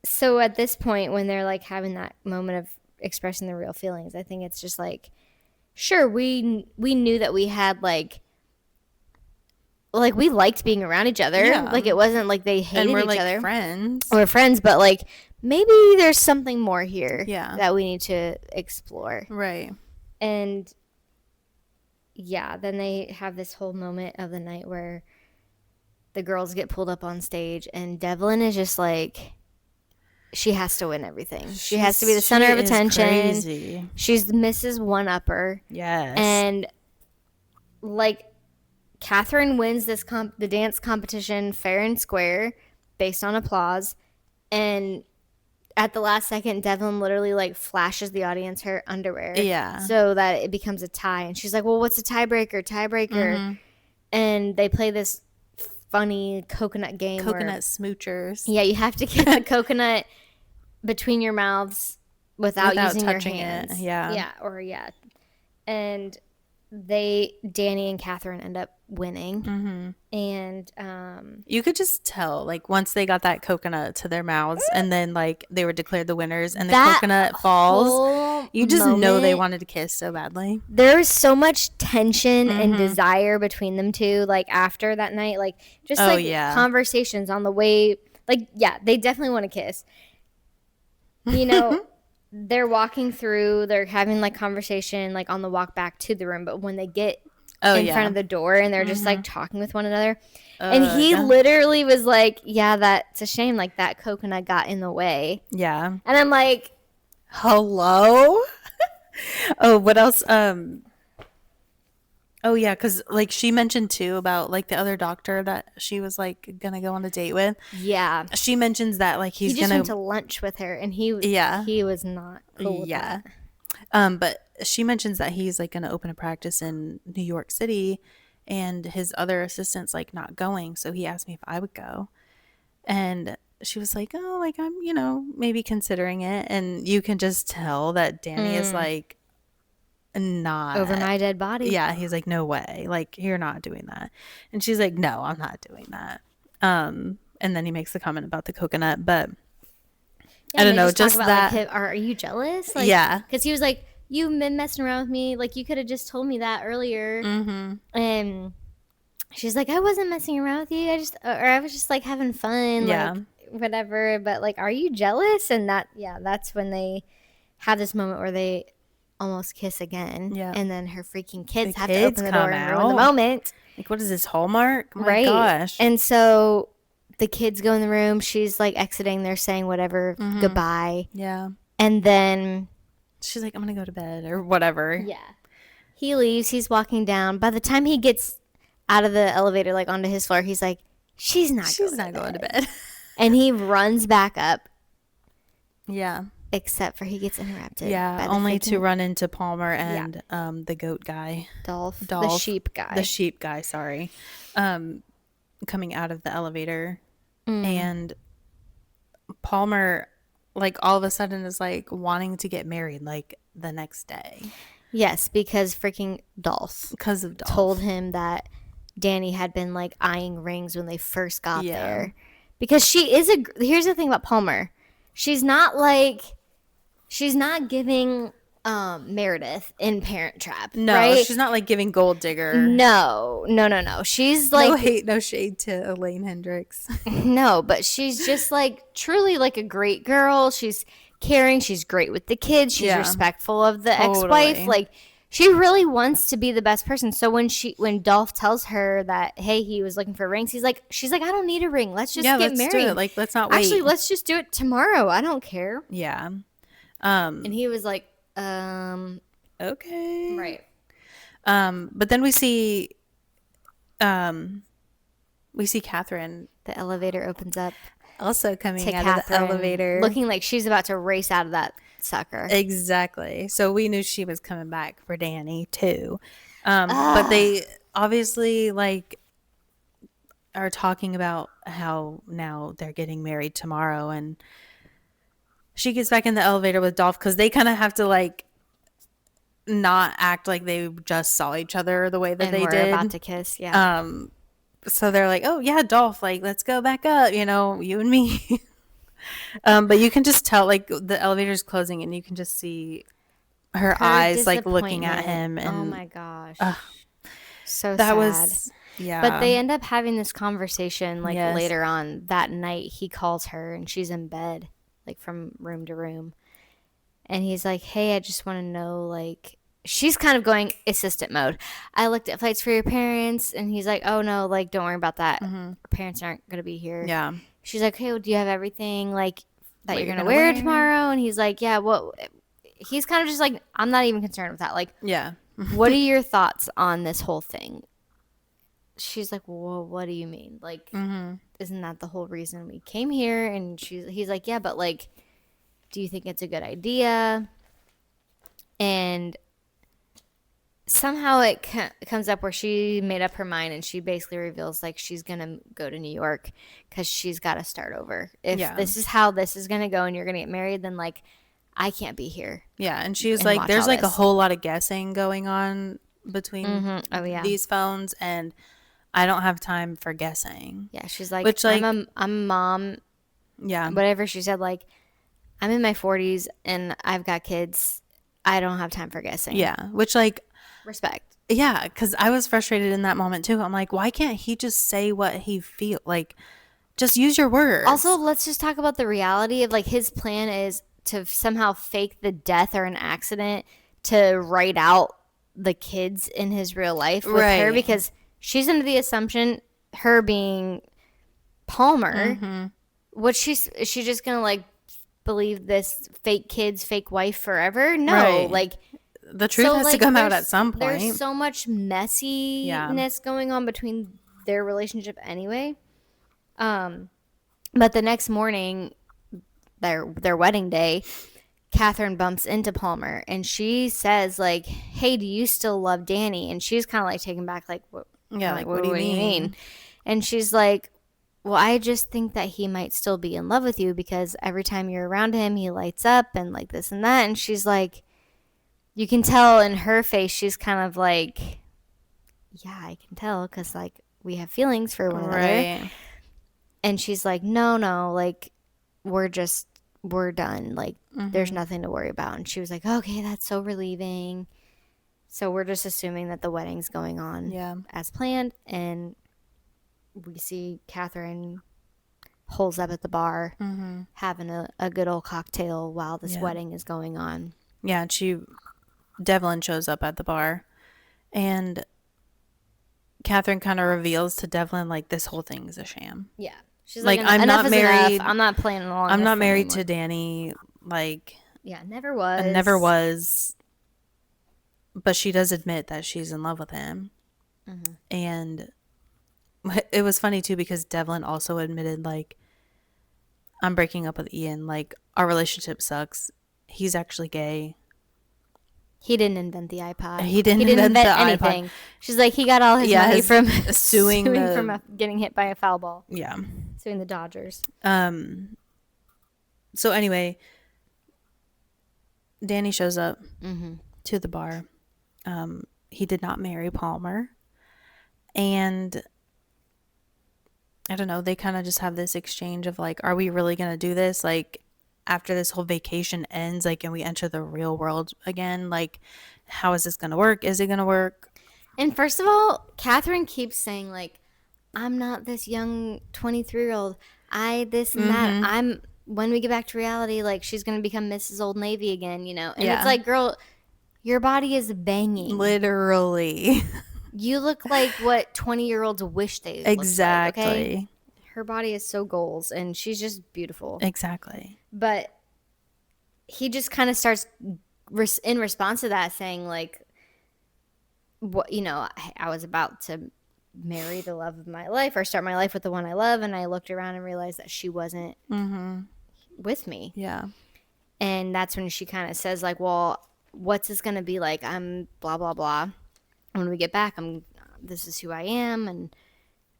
so at this point when they're like having that moment of expressing their real feelings, I think it's just like, sure, we knew that we had like we liked being around each other. Yeah. Like it wasn't like they hated And we're each like other. friends. We're friends, but like maybe there's something more here that we need to explore. Right. And yeah, then they have this whole moment of the night where the girls get pulled up on stage and Devlin is just like, she has to win everything. She has to be the center of attention. Crazy. She's Mrs. One-Upper. Yes. And like Catherine wins this the dance competition fair and square based on applause. And at the last second, Devlin literally like flashes the audience her underwear. Yeah. So that it becomes a tie. And she's like, well, what's a tiebreaker? Tiebreaker. And they play this funny coconut game. Coconut smoochers. Yeah, you have to get the coconut between your mouths without using touching your hands. Yeah. And Danny and Catherine end up winning. And you could just tell, like, once they got that coconut to their mouths and then like they were declared the winners and the coconut falls, you just know they wanted to kiss so badly. There was so much tension and desire between them two, like after that night, like just conversations on the way, like they definitely want to kiss. You know, they're walking through, they're having like conversation like on the walk back to the room, but when they get in front of the door and they're just like talking with one another, and he literally was like, yeah, that's a shame, like that coconut got in the way. Yeah. And I'm like, hello. Oh, what else? Oh yeah, because like she mentioned too about like the other doctor that she was like gonna go on a date with. Yeah, she mentions that like he just went to lunch with her, and he was not cool with that. But she mentions that he's like gonna open a practice in New York City, and his other assistant's like not going. So he asked me if I would go, and she was like, "Oh, like I'm maybe considering it," and you can just tell that Danny is like, not over my dead body. Yeah, he's like, no way, like you're not doing that. And she's like, no, I'm not doing that. And then he makes the comment about the coconut, but I don't know, just about, that like, are you jealous? Like, yeah, because he was like, you've been messing around with me, like you could have just told me that earlier. And she's like, I wasn't messing around with you, I was just like having fun, like whatever. But like, are you jealous? And that's when they have this moment where they almost kiss again, and then her freaking kids have to open the door and ruin the moment. Like, what is this, Hallmark? Oh right. My gosh. And so the kids go in the room, she's like exiting, they're saying whatever, goodbye. Yeah. And then she's like, I'm gonna go to bed or whatever. Yeah. He leaves, he's walking down. By the time he gets out of the elevator, like onto his floor, he's like, she's not going to bed. And he runs back up. Yeah. Except for he gets interrupted. Yeah, only to run into Palmer and the goat guy. Dolph, the sheep guy. The sheep guy, sorry. Coming out of the elevator. And Palmer, like, all of a sudden is, like, wanting to get married, like, the next day. Yes, because freaking Dolph. Because of Dolph. Told him that Danny had been like eyeing rings when they first got there. Because she is here's the thing about Palmer. She's not giving Meredith in Parent Trap. No, right? She's not like giving Gold Digger. No. She's like no hate, no shade to Elaine Hendricks. No, but she's just like truly like a great girl. She's caring. She's great with the kids. She's respectful of the ex-wife. Like she really wants to be the best person. So when Dolph tells her that, hey, he was looking for rings, she's like, I don't need a ring. Let's just get married. Do it. Like, let's not wait. Actually, let's just do it tomorrow. I don't care. Yeah. And he was like, okay. Right. But then we see Catherine. The elevator opens up. Also coming out of the elevator. Looking like she's about to race out of that sucker. Exactly. So we knew she was coming back for Danny too. But they obviously like are talking about how now they're getting married tomorrow, and she gets back in the elevator with Dolph because they kind of have to like not act like they just saw each other the way that they did. About to kiss. Yeah. So they're like, oh yeah, Dolph, like let's go back up, you and me. But you can just tell like the elevator's closing and you can just see her eyes like looking at him. And oh my gosh. So that sad. Was yeah. But they end up having this conversation like later on that night. He calls her and she's in bed like from room to room. And he's like, hey, I just want to know, like, she's kind of going assistant mode. I looked at flights for your parents. And he's like, oh, no, like, don't worry about that. Our parents aren't going to be here. Yeah. She's like, hey, well, do you have everything, like, that you're going to wear tomorrow? And he's like, yeah, well, he's kind of just like, I'm not even concerned with that. Like, yeah. What are your thoughts on this whole thing? She's like, well, what do you mean? Like, isn't that the whole reason we came here? And he's like, yeah, but, like, do you think it's a good idea? And somehow it comes up where she made up her mind and she basically reveals like she's going to go to New York because she's got to start over. If this is how this is going to go and you're going to get married, then like I can't be here. Yeah. And she was like, there's like a whole lot of guessing going on between these phones and I don't have time for guessing. Yeah. She's like, which, like I'm a mom. Yeah. Whatever she said, like, I'm in my 40s and I've got kids. I don't have time for guessing. Yeah. Which, like, respect. Yeah. Because I was frustrated in that moment, too. I'm like, why can't he just say what he feels? Like, just use your words. Also, let's just talk about the reality of, like, his plan is to somehow fake the death or an accident to write out the kids in his real life with her because she's under the assumption, her being Palmer, what is she just going to, like, believe this fake kids, fake wife forever? No, like the truth has to come out at some point. There's so much messiness going on between their relationship anyway. But the next morning, their wedding day, Catherine bumps into Palmer and she says like, hey, do you still love Danny? And she's kind of like taken back like, what? Yeah, like what do you mean? And she's like, well, I just think that he might still be in love with you because every time you're around him, he lights up and like this and that. And she's like, you can tell in her face, she's kind of like, yeah, I can tell because like we have feelings for one another. And she's like, no, like we're done. Like there's nothing to worry about. And she was like, okay, that's so relieving. So we're just assuming that the wedding's going on as planned. And we see Catherine holes up at the bar having a good old cocktail while this wedding is going on. Yeah, Devlin shows up at the bar and Catherine kind of reveals to Devlin like this whole thing is a sham. Yeah. She's like I'm not married. I'm not playing along. I'm not married to Danny. Like never was. I never was. But she does admit that she's in love with him. And it was funny too because Devlin also admitted like I'm breaking up with Ian, like our relationship sucks. He's actually gay. He didn't invent the iPod. He didn't invent anything. iPod. She's like he got all his money from suing from getting hit by a foul ball. Yeah. Suing the Dodgers. So anyway, Danny shows up to the bar he did not marry Palmer. And I don't know, they kind of just have this exchange of like, are we really going to do this? Like, after this whole vacation ends, like, and we enter the real world again, like, how is this going to work? Is it going to work? And first of all, Catherine keeps saying, like, I'm not this young 23-year-old. I this and that. When we get back to reality, like, she's going to become Mrs. Old Navy again, you know? And it's like, girl, your body is banging. Literally. You look like what 20-year-olds wish they looked like, okay? Her body is so goals, and she's just beautiful. Exactly. But he just kind of starts in response to that saying, like, what, you know, I was about to marry the love of my life or start my life with the one I love, and I looked around and realized that she wasn't with me. Yeah. And that's when she kind of says, like, well, what's this going to be like? I'm blah, blah, blah. When we get back, this is who I am, and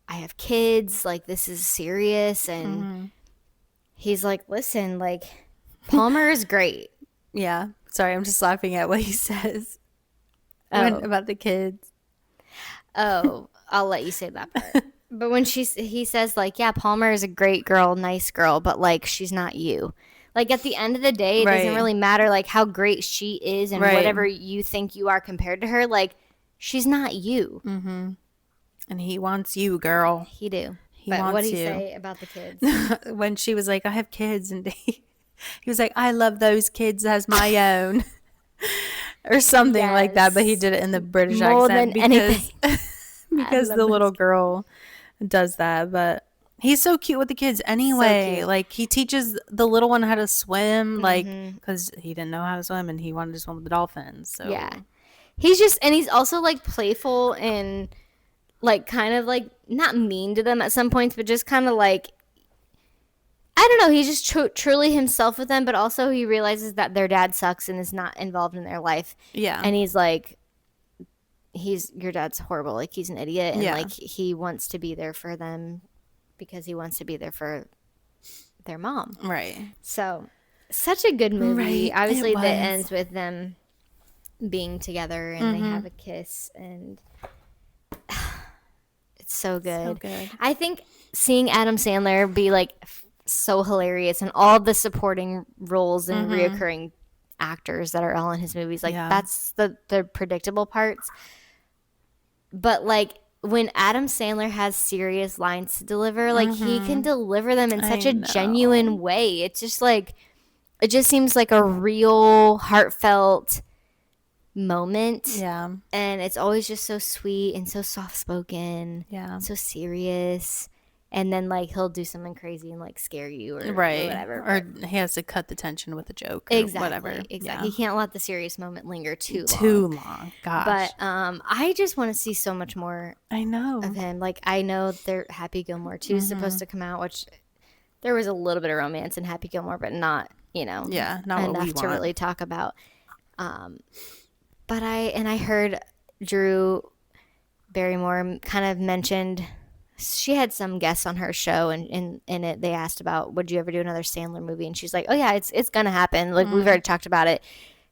I have kids. Like, this is serious. And he's like, listen, like, Palmer is great. Yeah. Sorry, I'm just laughing at what he says about the kids. Oh, I'll let you say that part. But when he says, like, yeah, Palmer is a great girl, nice girl, but, like, she's not you. Like, at the end of the day, it doesn't really matter, like, how great she is and whatever you think you are compared to her. Like, she's not you. And he wants you, girl. He do. But what did he say about the kids? When she was like, I have kids, and he was like, I love those kids as my own. Or something like that, but he did it in the British accent because the little girl does that. But he's so cute with the kids anyway. So like, he teaches the little one how to swim, like, because he didn't know how to swim and he wanted to swim with the dolphins. So yeah, he's also like playful and like kind of like not mean to them at some points, but just kind of like, I don't know, he's just truly himself with them, but also he realizes that their dad sucks and is not involved in their life. Yeah. And he's like, your dad's horrible. Like, he's an idiot. And like, he wants to be there for them because he wants to be there for their mom. Right. So, such a good movie. Right. Obviously, that ends with them being together and they have a kiss. And it's so good. So good. I think seeing Adam Sandler be like so hilarious and all the supporting roles and reoccurring actors that are all in his movies, like that's the predictable parts. But like when Adam Sandler has serious lines to deliver, like he can deliver them in such a genuine way. It's just like, it just seems like a real heartfelt moment. Yeah. And it's always just so sweet and so soft spoken. Yeah. So serious. And then, like, he'll do something crazy and, like, scare you or whatever. Or he has to cut the tension with a joke or whatever. Exactly. Yeah. He can't let the serious moment linger too long. Gosh. But I just want to see so much more of him. Like, I know Happy Gilmore 2 is supposed to come out, which there was a little bit of romance in Happy Gilmore, but not, not enough to really talk about. But I heard Drew Barrymore kind of mentioned, she had some guests on her show, and in it they asked about, would you ever do another Sandler movie? And she's like, oh yeah, it's gonna happen. Like, we've already talked about it,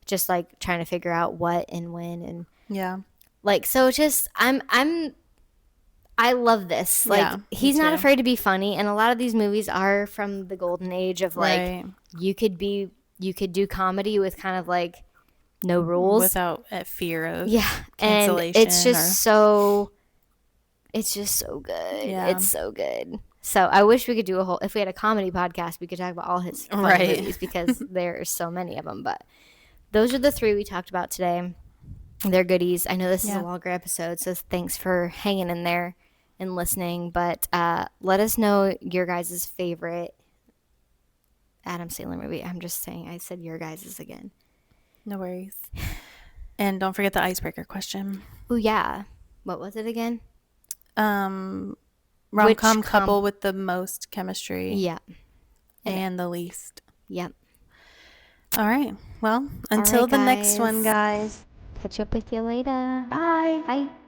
just like trying to figure out what and when, and like, so just I love this. Like, he's not afraid to be funny, and a lot of these movies are from the golden age of like, you could do comedy with kind of like no rules without a fear of cancellation, and it's just it's just so good. Yeah. It's so good. So I wish we could do if we had a comedy podcast, we could talk about all his movies because there are so many of them. But those are the 3 we talked about today. They're goodies. I know this is a longer episode, so thanks for hanging in there and listening. But let us know your guys' favorite Adam Sandler movie. I'm just saying, I said your guys' again. No worries. And don't forget the icebreaker question. Oh, yeah. What was it again? Rom-com couple with the most chemistry. Yeah. And the least. Yep. All right. Well, until the next one, guys. Catch up with you later. Bye. Bye.